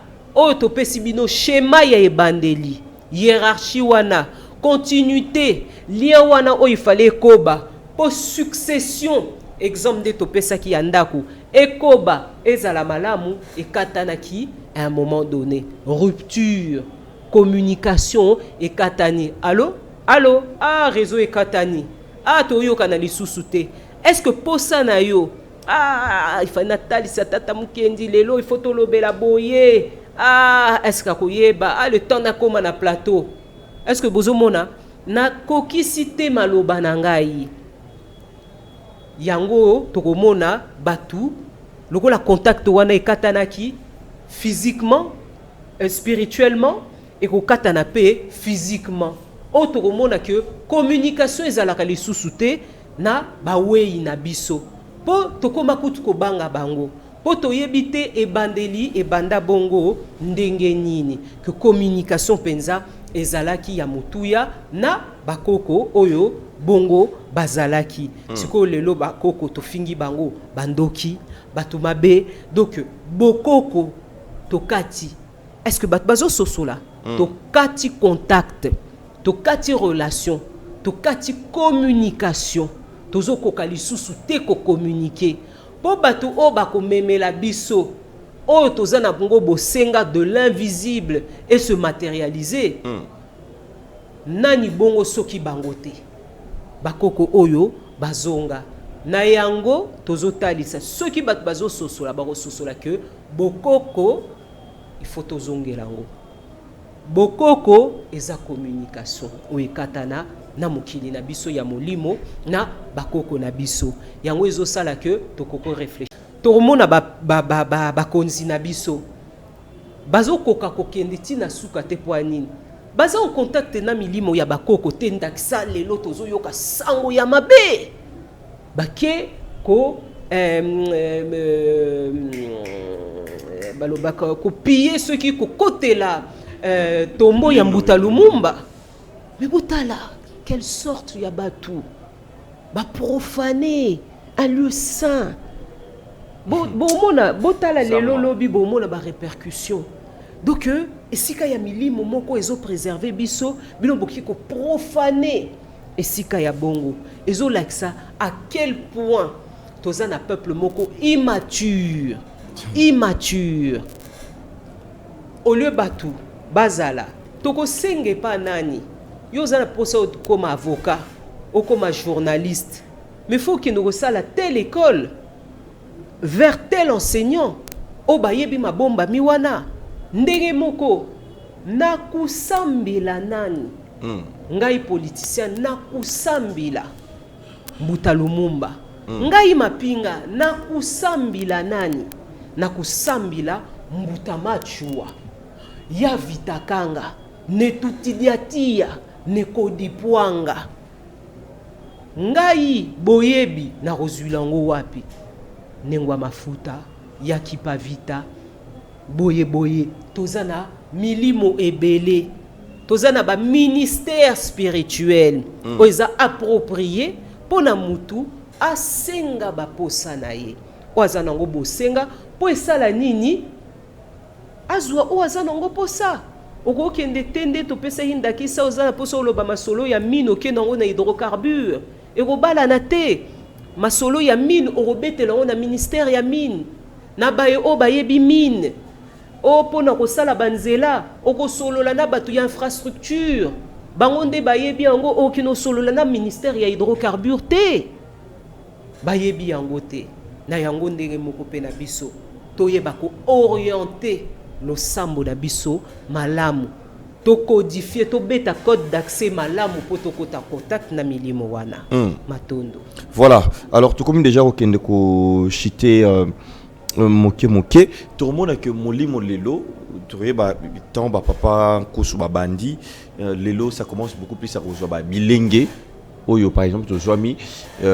topé sibino schéma ya ebandeli hiérarchie wana continuité lien wana il fallait koba pour succession exemple de topé saki yandaku ekoba ezala malamu et katanaki à un moment donné rupture communication et katani allô réseau et katani toyo kanali susute est-ce que posa na yo il faut natali tata mukendi lelo il faut tolobela boye est-ce que koyeba le temps na koma na plateau est-ce que bozomona na kokisite maloba na ngai yango tokomona batu lokola contact wana ekatanaki physiquement spirituellement et ko katana pe physiquement tokomona que communication ezalaka lisusu te na bawei na biso po tokoma kutu ko banga bango po toyebi te ebandeli ebanda bongo ndenge nini que communication penza ezalaki ya mutuya na bakoko oyo bongo bazalaki siko lelo bakoko tofingi bango bandoki batu mabe donc bokoko tokati est-ce que bazo sosola tokati contact tokati relation tokati communication tozo kokali susu te ko communiquer po batu o bako memela biso o tozana bongo bosenga de l'invisible et se matérialiser nani bongo soki bangote bakoko oyo bazonga na yango tozotalisa soki bat bazo sosola bako sosola que bokoko il faut tozongela ngo bokoko eza communication oekatana na mokili na biso ya molimo na bakoko na biso yango ezo sala que tokoko réfléchir tomona bakonzi na biso bazo koka kokende tina suka te po nini baza en contact na milimo ya bakoko te ndakisa lelo tozo yoka sango ya mabe bake ko balobaka kopiye ceux qui kokotela tombo ya mbuta lumumba mais botala quelle sorte ya batu ba profaner un lieu saint bomona botala lelo lobi bomona ba répercussion donc esika ya milimo moko ezo préserver biso bino boki ko profaner esika ya bongo ezo laksa à quel point tozana peuple moko immature au lieu batu bazala toko senge pa nani yo zana posa comme avocat ou comme journaliste mais faut qu'il nous resala telle école vers tel enseignant o bayebi mabomba miwana ndenge moko nakusambila nani ngai politicien nakusambila Mbuta Lumumba ngai mapinga nakusambila nani nakusambila Mbutamachua, ya vitakanga, netutidiatia, nekodipwanga. Ngai boyebi na rozulango wapi. Nengwa mafuta, ya kipavita, boye, tozana milimo ebele. Tozana ba ministère spirituel. Oza approprié pona mutu asenga ba posa na ye. Oza nango bosenga po esala nini? Azwa oza nango posa. Oko kende tende to pesa hinda kisa oza na posa oloba masolo ya mine oke nango na hydrocarbure. Eko bala na te. Masolo ya mine orobete nango na ministère ya mine. Na baye o bayebi mine. O pona kosala banzela oko solola na batu ya infrastructure bangonde bayebi yango okino solola na ministère ya hydrocarbure te bayebi yango te na yango ndenge moko pe na biso toyeba ko orienter losambo na biso malamu to codifier to beta code d'accès malamu po to kota contact na milimo wana matondo. Voilà, alors tout comme déjà okende ko chiter moke tout le monde a que molimo lelo tu vois tant papa kosu bandi lelo ça commence beaucoup plus à rejoindre bilenge oyo par exemple tu vois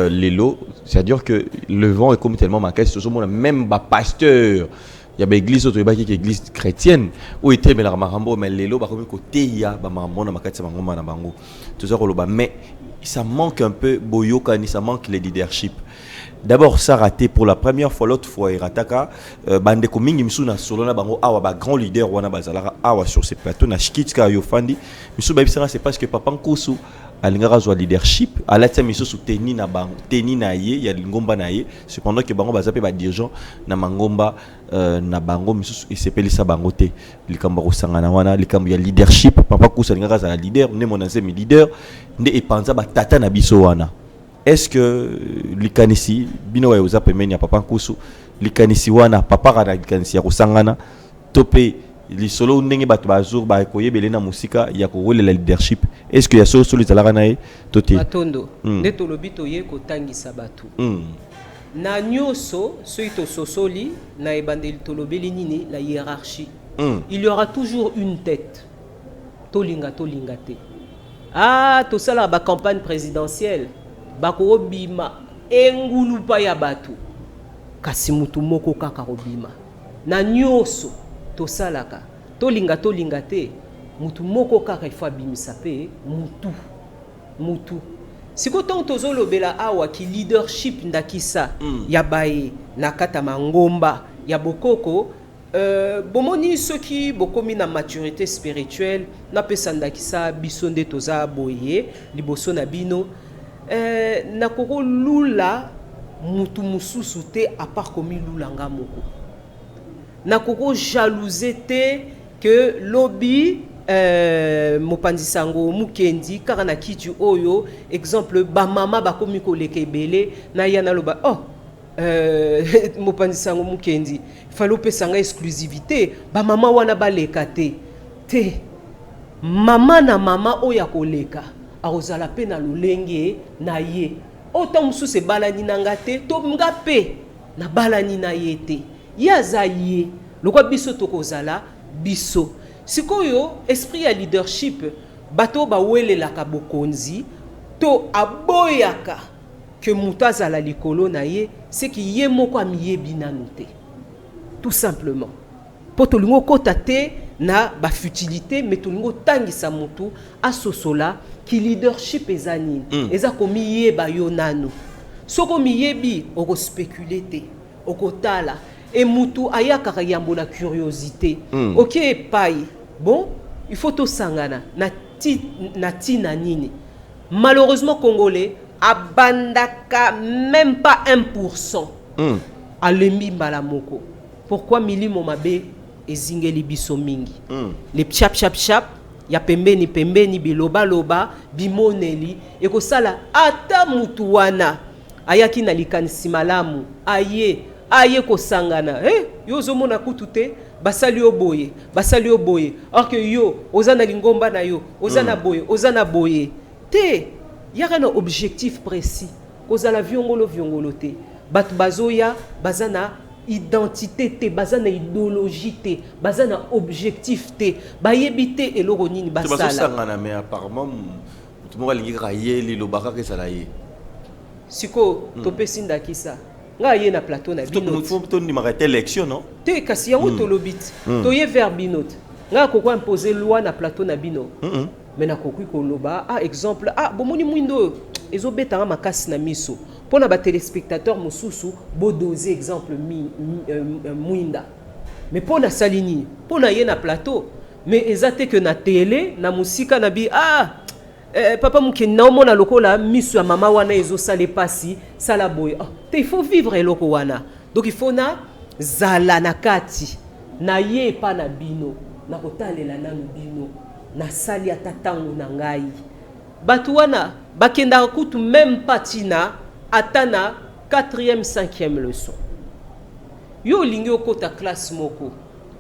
lelo c'est à dire que le vent est comme tellement marqué tout le monde même pasteur il y a des églises autour qui église chrétienne où était mais la marambo mais lelo ba comme côté ya ba marambo na makati sa ngoma na bango tout ça koloba mais ça manque un peu boyoka ni ça manque le leadership. D'abord ça raté pour la première fois, l'autre fois irataka bande ko mingi misu na solo na bango awa ba grand leader wana bazala awa sur ces plateaux na shikitska yo fandi misu ba bisanga c'est parce que papa nkosu alingara zo leadership alatia misu su teni na bango teni na ye ya ngomba na ye cependant que bango bazape ba dirigeant na mangomba na bango misu isepelisa bango te likamba ko sangana wana likambo ya leadership papa nkosu alingara za leader ne monanze mi leader nde epanza ba tata na biso wana. Est-ce que likanisi bino wa yoza pemeni ya papa nkusu likanisi wana papa kana likanisi ya kusangana tope li solo ndenge batu bazur ba koyebele na musika ya ko la leadership est-ce que ya solo solo zalaka nae toti matondo ndeto lobito ye ko tangisa batu na nyoso soito sosoli na ebandeli tolobeli nini la hiérarchie il y aura toujours une tête tolinga te to sala ba campagne présidentielle bako bima engulupa ya batu kasi mutu moko kaka robima na nyoso to salaka tolinga te mutu moko kaka ifa bimisa pe mutu siko ton tozolobela awa ki leadership ndakisa ya baye na kata mangomba ya bokoko bomoni soki bokomi na maturité spirituelle na pesa ndakisa biso nde toza boye liboso na bino na koko lula mutu mususu te à part komi lula nga moko na koko jalouser te que lobby mopanzi sango mukendi kaka na kiti oyo exemple ba mama bakomi koleka ebele na yana loba mopanzi sango mukendi falo pesa nga exclusivité ba mama wana baleka te mama na mama oya koleka arozala pe na lolenge na ye ota mususu balani na ngate to ngape na balani na ye te yaza ye lokwa biso tokozala biso sikoyo esprit ya leadership bato bawelelaka bokonzi to aboyaka ke mutu azala likolo na ye c'est ki ye moko amiyebi nanu te tout simplement po tolingo kota te na ba futilité mais tolingo tangisa mutu asosola ki leadership eza nini eza komi yeba yo nanu soko miyebi oko spéculer te oko tala et mutu ayaka yambo na curiosité ok pai bon il faut to sangana na tina nini malheureusement congolais abandaka même pas 1% alembi mbala moko pourquoi milimo mabe ezingeli biso mingi les chap ya pembeni biloba bimoneli ekosala ata mutu wana ayaki na likanisi malamu aye kosangana yo zomona kutu te basali yo boye or que yo oza na lingomba na yo oza na boye te yaka na objectif précis kozala viongolo te batu bazoya bazana identité te baza na idéologie te baza na objectif te bayebi te eloko nini basala basala mais apparemment tout le monde alingi raye lilobaka ke sala ye siko topesi ndakisa nga ye na plateau na bino faut to ni marete élection non te kasi yango tolobit toye vers bino nga kokwa imposer loi na plateau na bino mais na kokwi koloba exemple bomoni mwindo ezobetanga makasi na miso pona ba téléspectateur mosusu bodoser exemple mwinda mais pona salini pona ye na plateau mais ezate que na télé na musika na bi papa mukeni na omona lokola miso ya mama wana ezosala pasi sala boye te il faut vivre eloko wana donc il faut na zala na kati na ye pa na bino na kotalela nanu bino na sali ata tango na ngai bato wana bakendaka kutu même patina ata na 4e 5e leçon yo olingi okota classe moko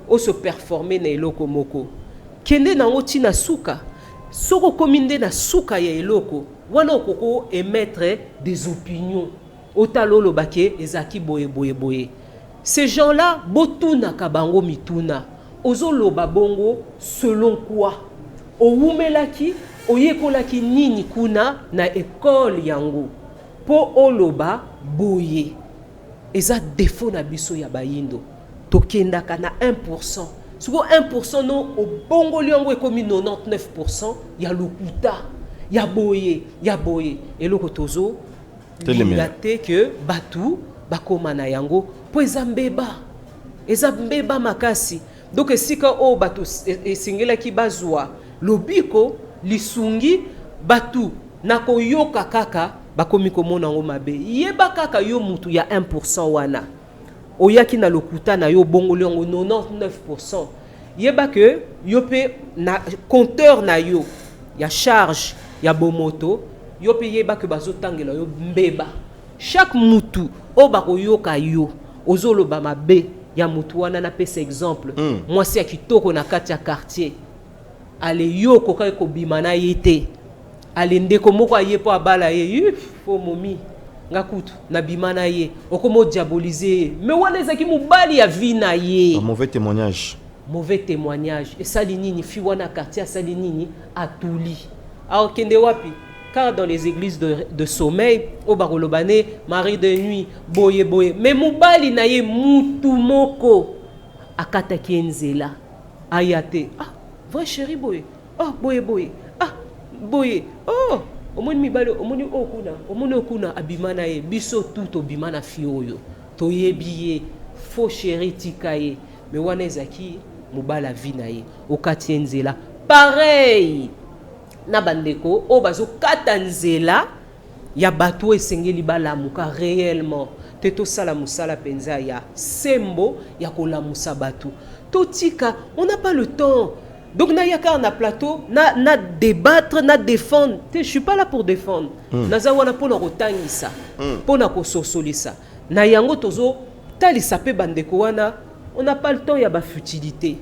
oso performer na eloko moko kende nango ntina suka soko komi nde na suka ya eloko wana okoko émettre des opinions otala olobake ezaki boye boye boye ces gens là botunaka bango mituna ozoloba bongo selon quoi owumelaki oyekolaki nini kuna na école yango po oloba boye eza défaut na biso ya bayindo tokendaka na 1%. Siko 1% non obongoli yango ekomi 99% ya lokuta ya boye eloko tozo dilate que batu bakoma na yango po eza mbeba makasi donc esika o batu esingelaki bazwa lobiko lisungi batu na koyoka kaka bakomi komona ngo mabe yeba kaka yo mutu ya 1% wana oyaki na lokuta na yo bongoli yango 99% yeba que yo pe na compteur na yo ya charge ya bomoto yo pe yeba que bazotangela yo mbeba chaque mutu o bakoyoka yo ozoloba mabe ya mutu wana na pesa exemple mwasi ya kitoko na kati ya quartier ale yo koka ko bimana yete ale ndeko moko aye po abala ye fo momi ngakutu na bimana ye okomo diaboliser mais wana ezaki mobali ya vie na ye mauvais témoignage et sali nini fi wana quartier sali nini atuli alors kende wapi car dans les églises de sommeil au barolobane mari de nuit boye mais mobali na ye mutu moko akata kenzela ayate vrai chéri boye boye omoni mibale omoni okuna abimana ye biso tout obimana fi oyo toyebi ye faux chéri tika ye mais wana ezaki mobala vi na ye okati nzela pareil na bandeko o bazo kata nzela ya bato esengeli balamuka réellement te tosala musala penza ya sembo ya kolamusa bato totika on n'a pas le temps. Donc na yaka na plateau na débattre na défendre je suis pas là pour défendre naza wana pona kotangisa pona kososolisa na yango tozo talisa pe bandeko wana on n'a pas le temps ya ba futilité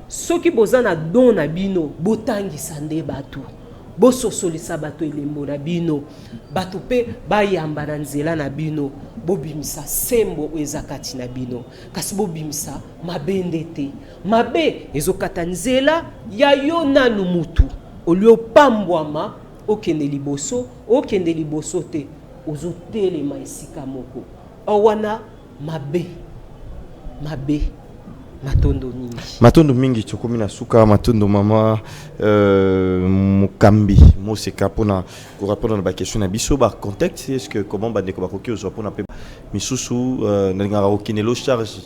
soki bozana don na bino botangisa nde bato bososolisa bato elembo na bino bato pe bayamba na nzela na bino bobimisa sembo ezakati na bino kasi bobimisa mabende te mabe ezokata nzela ya yo nanu mutu olio pambwama okende liboso te ozotelema esika moko awana mabe matondo mingi tokomi na suka matondo mama mukambi moseka pona ko répondre na ba question na biso ba contexte est-ce que comment ba ndeko bakoki ozo pona pe misusu na ngara okinelo charge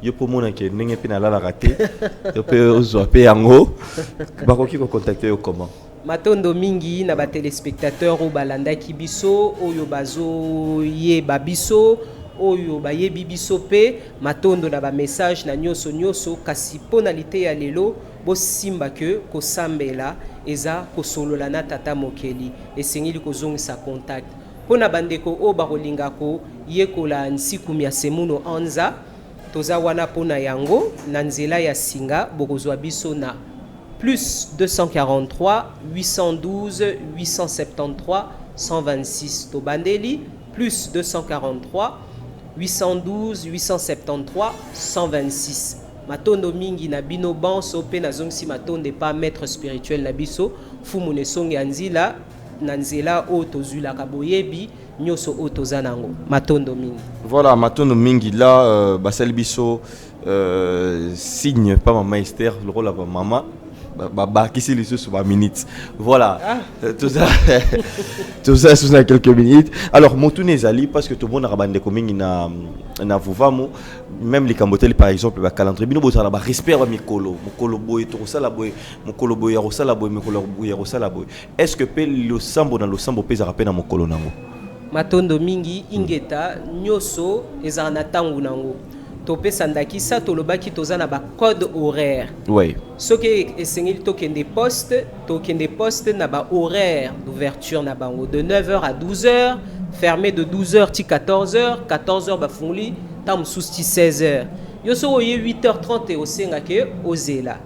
yo pomona ke ndenge pe na la raté yo pe ozo pe yango bakoki ko contacter yo comment matondo mingi na ba téléspectateurs o balandaki biso oyo bazo ye babiso oyo bayebi biso pe matondo na ba message na nyoso kasi ponalité ya lelo bosimba ke kosambela eza kosolola na tata mokeli esengeli kozongisa contact pona bandeko o bakolinga ko yekola nsikumi ya semuno anza toza wana pona yango na nzela ya singa bokozwa biso na plus 243 812 873 126 to bandeli plus 243 812 873 126. Matondo mingi na bino banso pe na zongsi matonde pas maître spirituel na biso fumu ne songi anzila na nzela o tozula kaboyebi nyoso o tozanango matondo mingi. Voilà, matondo mingi là basel biso signe pas maman Esther le rôle de maman qui c'est les sur 20 minutes. Voilà. Tout ça sous quelques minutes. Alors Motoune Zali parce que tout le monde a rabandé comme na vuvamo même les cambotel par exemple le calendrier bino bozala ba respect ba mikolo boy to sala boy mokolo boy ya sala boy mokolo boy ya sala boy. Est-ce que pe le sambo pesa rappel na mokolo nango? Matondo mingi ingeta nyoso ezana tangu nango. Topé sandaki sa tolobaki tozana ba code horaire. Oui. Ce qui est sengeli tokende poste na ba horaire d'ouverture na bango de 9h à 12h, fermé de 12h ti 14h, 14h ba fungli tam sousti 16h. Yo so oye 8h30 au sengake ozela.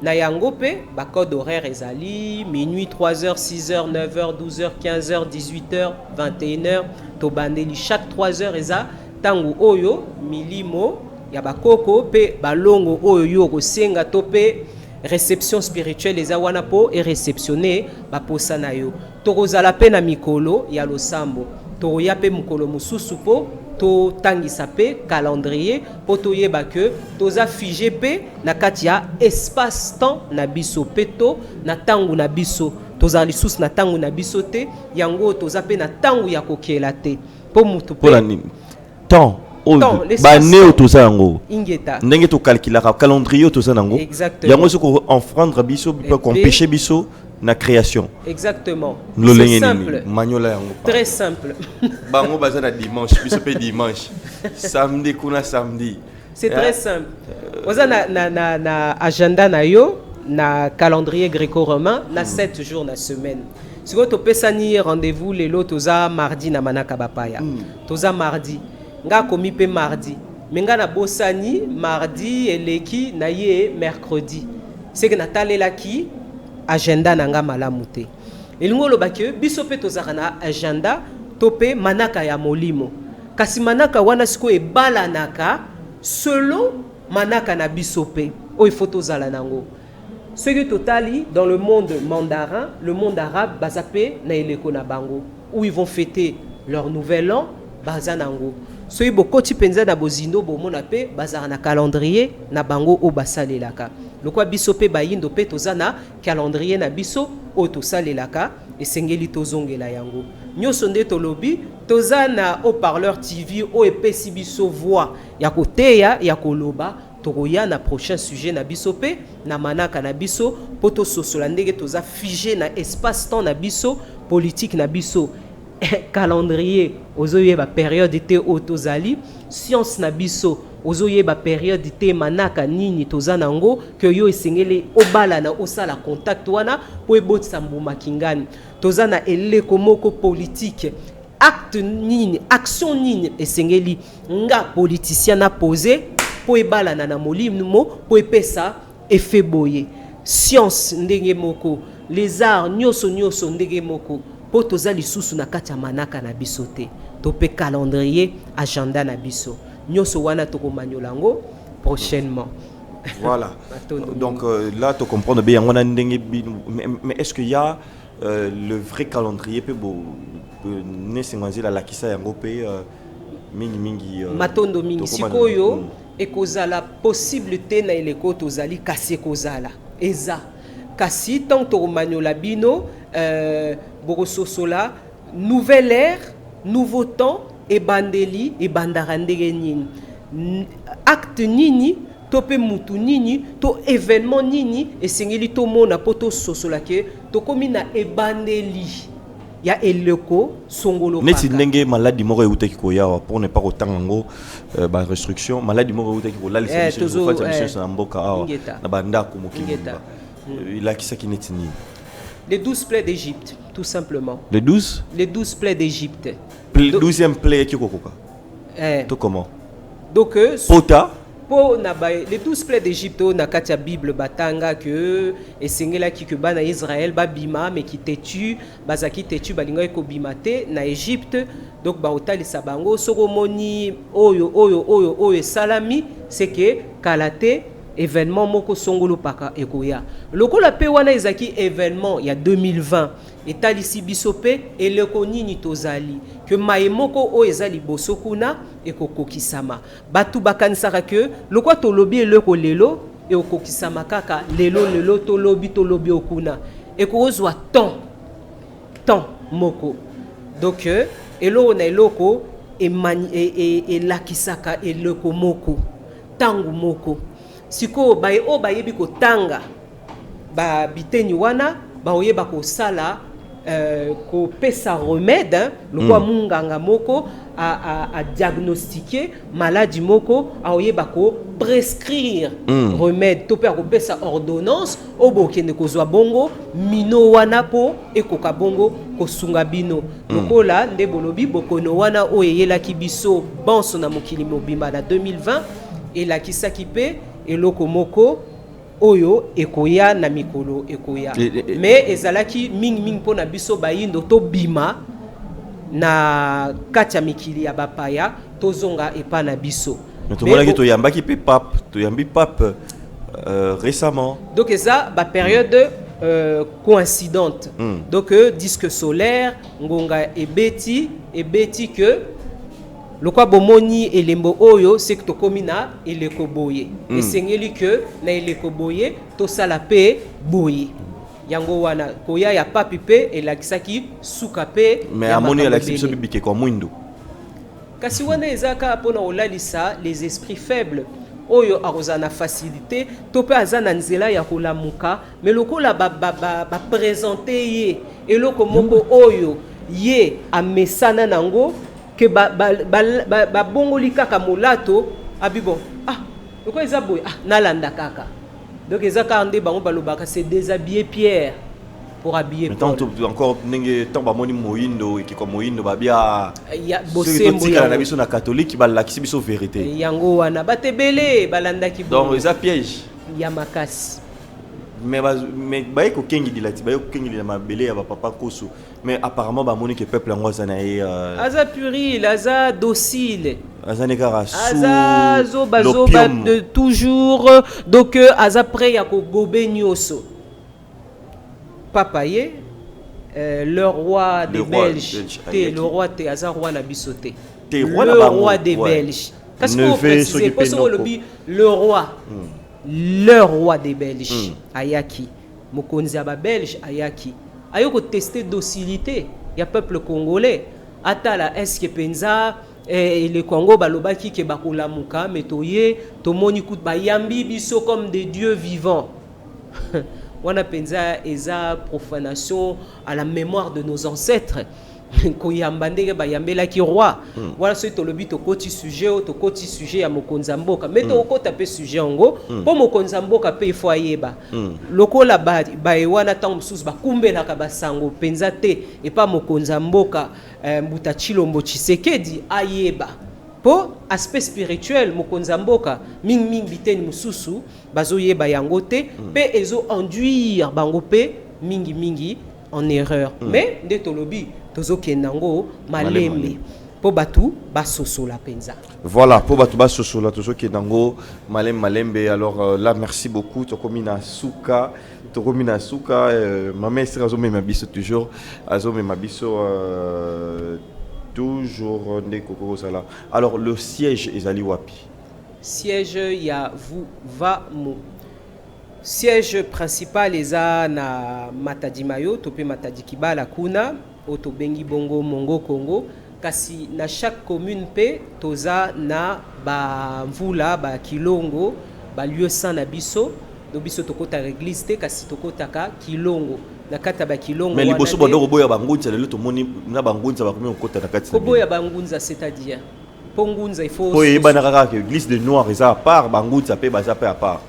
Na yango pe ba code horaire ezali minuit 3h, 6h, 9h, 12h, 15h, 18h, 21h to bandeli chaque 3h eza tangu oyo milimo ya bakoko pe balongo oyo yo kosenga to pe réception spirituelle eza wana po et réceptionner baposa na yo tokozala pe na mikolo ya losambo toya pe mukolo mususu po to tangisa pe calendrier po toyeba ke toza figé pe na kati ya espace temps na biso pe to na tangu na biso toza lisusu na tangu na biso te yango toza pe na tangu ya kokela te po mutu pe temps baneo toza yango ndenge to calculera calendrier toza nango yango soko enfreindre biso peut empêcher biso na création. Exactement. C'est simple. Maniola yango. Très simple. Bango baza na dimanche biso pe dimanche. Samedi kuna samedi. C'est très simple. Oza na agenda na yo na calendrier gréco-romain na 7 jours na semaine. Si vous avez rendez-vous les lots toza mardi na manaka bapaya. Toza mardi. Nga komi pe mardi. Menga na bosani mardi eleki na ye mercredi. C'est que natalela ki agenda nanga malamu te. Elingo lobake biso pe tozaka na agenda tope manaka ya molimo. Kasi manaka wana siko ebalanaka selon manaka na biso pe. O il faut tozala nango. Ce qui totali dans le monde mandarin, le monde arabe bazapé na eleko na bango où ils vont fêter leur nouvel an bazanango. Soyi bokoti penza na bozindo bomona pe bazara na calendrier na bango o basalelaka. Lokwa biso pe bayindo pe toza na calendrier na biso o tosalelaka esengeli tozongela yango. Nyoso nde tolobi toza na haut-parleur TV o epesi biso voix ya koteya ya koloba tokoya na prochain sujet na biso pe na manaka na biso poto sosola ndenge toza figé na espace temps na biso politique na biso calendrier ozoye ba période te otozali science na biso ozoye ba période te manaka nini toza nango que yo esengele obala na osala contact wana po ebotisa mbuma kingani toza na eleko moko politique acte nini action nini esengeli nga politicien na poser po ebala na molimo po epesa effet boye science ndenge moko les arts nyoso ndenge moko po toza lisusu na kati ya manaka na biso te to pe calendrier agenda na biso nyoso wana tokomanyolango prochainement. Voilà. Donc là tu comprends bien on a ndenge mais est-ce qu'il y a le vrai calendrier pe bo ne singwanzi la lakisa yango pe mingi matondo mingi sikoyo ekozala possibilité na eleko tozali kasi ekozala eza kasi tant tokomanyola bino bokososola nouvelle ère nouveau temps et bandeli et bandarandege nini acte nini to pe mutu nini to événement nini esengeli to mona poto sosola ke to komina e bandeli ya eleko songolo neti ndenge maladie moko eutaki koyawa pour ne pas kotangango ba restriction maladie moko eutaki kolalisa biso fata biso na mboka awa na bandako mokingeta la kisaki neti nini. Les 12 plaies d'Égypte, tout simplement. Les 12 Les 12 plaies d'Égypte. 12e plaie qui kokoka. Tout comment? Donc Pota pour les 12 plaies d'Égypte na katia Bible batanga que esengela ki que bana Israël ba bima mais qui tetu bazaki tetu balinga ko bimate na Égypte donc ba otalisa bango soko moni oyo salami c'est que kalate événement moko songolo paka ekoya lokola pe wana ezaki événement ya 2020 etalisi biso pe eleko nini tozali que maemoko o ezali boso kuna ekokokisama batu bakanisaka que lokwa tolobi eleko lelo ekokisama kaka lelo tolobi okuna ekozwa temps moko donc eloko na eloko elakisaka eleko moko tangu moko siko baye o bayebi kotanga ba biteni wana ba oyeba ko sala ko pesa remède le kwa munganga moko a diagnostiquer maladie moko a oyeba ko prescrire remède to per ko pesa ordonnance obokende kozwa bongo mino wana po ekoka bongo kosunga bino lokola nde bolobi bokono wana oyelaki biso bonso na mokili mobimba na 2020 elakisaki pe eloko moko oyo ekoya na mikolo ekoya mais ezalaki mingi pona biso bayindo to bima na katia mikili ya bapaya tozonga epa na biso mais to yambaki pe pape to yambi pape récemment donc eza ba période coïncidente donc disque solaire ngonga ebeti que le quoi bomoni elembo oyo c'est que to komina eleko boye esengeli que na eleko boye to sala pe boye yango wana koya ya papi pe elakisaki suka pe mais amoni elakisi biso bibike kwa mwindo kasi wana ezaka pona olalisa les esprits faibles oyo arozana facilité to pe azana nzela ya kolamuka mais lokola ba présenter ye eloko moko oyo ye amesana nango que ba bongoli kaka molato abibon pourquoi ils aboy nalanda kaka donc ils akande bango balobaka c'est déshabiller Pierre pour habiller Paul encore ndenge tant ba moni moyindo et qui comme moyindo ba bia ya bosembo ya na biso na catholique ba lakisi biso vérité yango wana batebele balandaki donc ils a piège ya makasi mais ba ko kengi dilati ba ko kengi la mabele ya papa koso mais apparemment ba moni que peuple ngoza na aza puril aza docile aza nekara aza zo de toujours donc aza prêt ya ko gobe nyoso papa ye le roi des Belges le roi te aza roi na bisoté le roi des Belges parce que préciser parce que le roi des Belges ayaki mokonzi ya ba Belge ayaki ayoko tester docilité ya peuple congolais atala est-ce que penza le Congo balobaki ke bakolamuka metoye tomoni kut bayambi biso comme des dieux vivants wana penza eza profanation à la mémoire de nos ancêtres koyamba ndenge bayambelaki roi voilà ce tolobi tokoti sujet ya mokonza mboka mais tokota pe sujet ngo po mokonza mboka pe ifo ayeba lokola ba wana tant mususu bakumbelaka basango penza te et pas mokonza mboka Mbuta Chilombo Tshisekedi ayeba po aspect spirituel mokonza mboka ming biteni mususu bazoyeba yango te pe ezo enduire bango pe mingi en erreur mais nde tolobi tozokendango malembe po batu basosola penza voilà po batu basosola tozokendango malembe alors là merci beaucoup tokomina suka ma maître azomema biso toujours azomema biso toujours ndeko kozala alors le siège ezali wapi siège ya Vuvamo siège principal eza na Matadi Mayo topé Matadi Kibala kuna oto bengi bongo Mongo Congo kasi na chaque commune pe toza na ba mvula ba kilongo ba lieu saint na biso do biso tokota église te kasi tokotaka kilongo na kata ba kilongo mais liboso bondo boya bangunza lelo tomoni na bangunza ba komi okota na kati ko boya bangunza c'est-à-dire pongunza il faut po yeba na kaka église de noir eza à part bangunza pe baza pe à part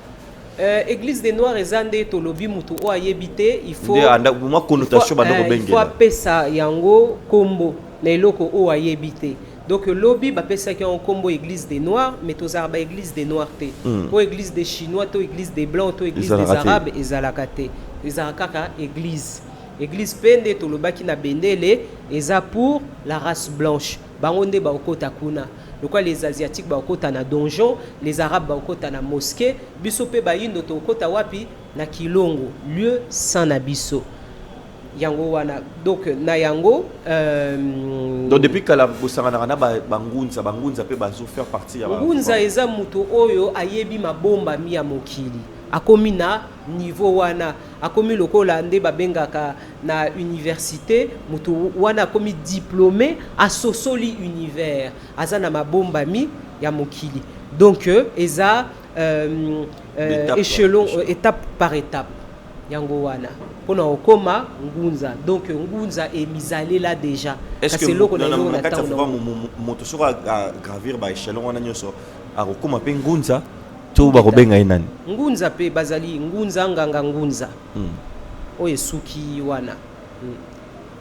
église des noirs ezande tolobi mutu o ayebite il faut moi connotation bandoko bengela il faut pesa yango kombo na eloko o ayebite Donc lobby bapesa ki en combo église des noirs mais tozala ba église des noirs te. Po église des chinois, to église des blancs, to église des arabes ezalaka te. Ezalaka kaka église. Église pende to lobaki na bendele eza pour la race blanche. Bango nde ba okota kuna. Lokwa les asiatiques ba okota na donjon, les arabes ba okota na mosquée, biso pe ba yindo to okota wapi na kilongo, lieu saint na biso. Yango wana donc na yango donc depuis que la bosangana bangunza pe bazo faire partie ya ngunza eza muto oyo ayebi mabomba mi ya mokili akomi na niveau wana akomi lokola nde babengaka na université muto wana akomi diplômé asosoli univers aza na mabomba mi ya mokili donc eza échelon étape par étape yango wana pona okoma ngunza donc ngunza et misale là déjà est-ce que loko na kata fa moto soko gravir ba échelon wana nyoso akokoma pe ngunza to ba kobenga inani ngunza pe bazali ngunza nganga ngunza oye suki wana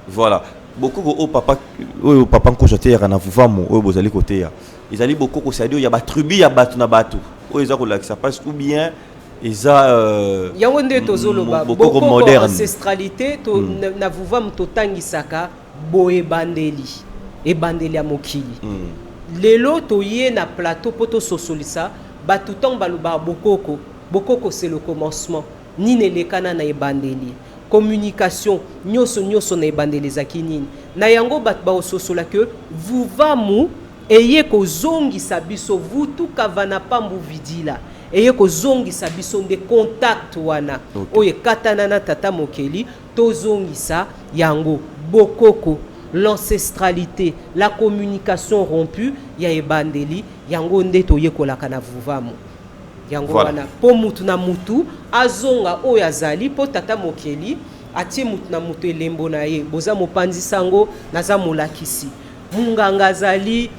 voilà beaucoup au papa ko joté ya na vuvamu oyo bozali côté ya izali beaucoup ko sadio ya ba tribu ya batu na batu oyo za ko lakisa parce ou bien yango nde tozoloba beaucoup moderne ancestralité to na vuvamu totangisaka boyebandeli ebandeli ya mokili lelo toye na plateau poto sosolisa batu tong baluba bokoko c'est le commencement nini elekana na ebandeli communication nyoso na ebandeli zaki nini na yango batu ba ososola que vuvamu eye kozongisa biso vutu kavana pambu vidila eye kozongisa biso nde contact wana oye katana na tata mokeli tozongisa yango bokoko l'ancestralité la communication rompue ya ebandeli yango nde toyekolaka na vuvamu yango wana po mutu na mutu azonga oyo azali po tata mokeli atie mutu na mutu elembo na ye boza mopanzi sango naza molakisi munganga azali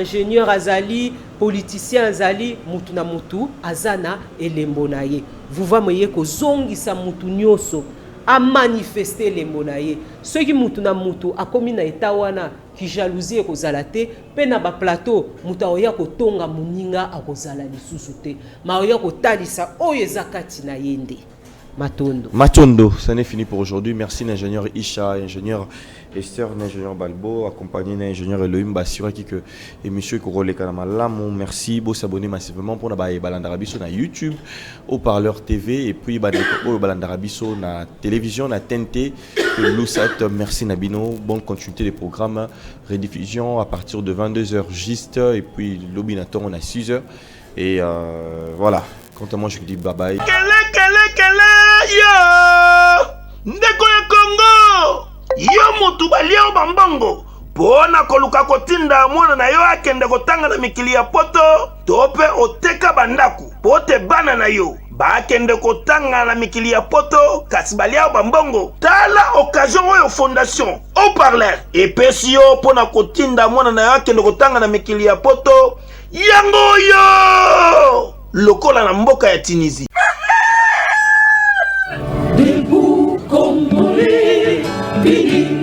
ingénieur azali politicien azali mutu na mutu azana elembo na ye vuvamu ye kozongisa mutu nyoso a manifester elembo na ye soki mutu na mutu akomi na eta wana ki jalousie ekozala te pe na ba plateau mutu aoya kotonga moninga akozala lisusu te ma oya kotalisa oyo eza kati na ye nde Matondo, ça n'est fini pour aujourd'hui. Merci l'ingénieur Isha, ingénieur Esther, l'ingénieur Balbo, accompagné l'ingénieur Elohim Bassira qui que émission Korole Kanamalamou. Merci, beau s'abonner massivement pour na Balandarabiso na YouTube, au Parleur TV et puis Balandarabiso na télévision na TNT, Lusat. Merci Nabino, bonne continuité des programmes, rediffusion à partir de 22h juste et puis l'Obinator on a 6h et voilà. Quant à moi je dis bye bye. Yo ndeko ya Congo yo mutu balia bambongo pona koluka kotinda mwana na yo akende kotanga na mikili ya poto tope oteka bandaku pote bana na yo bakende kotanga na mikili ya poto kasi balia bambongo tala occasion oyo fondation au parler epesi yo pona kotinda mwana na yo akende kotanga na mikili ya poto yango yo lokola na mboka ya Tunisie. Debout, Congolais, béni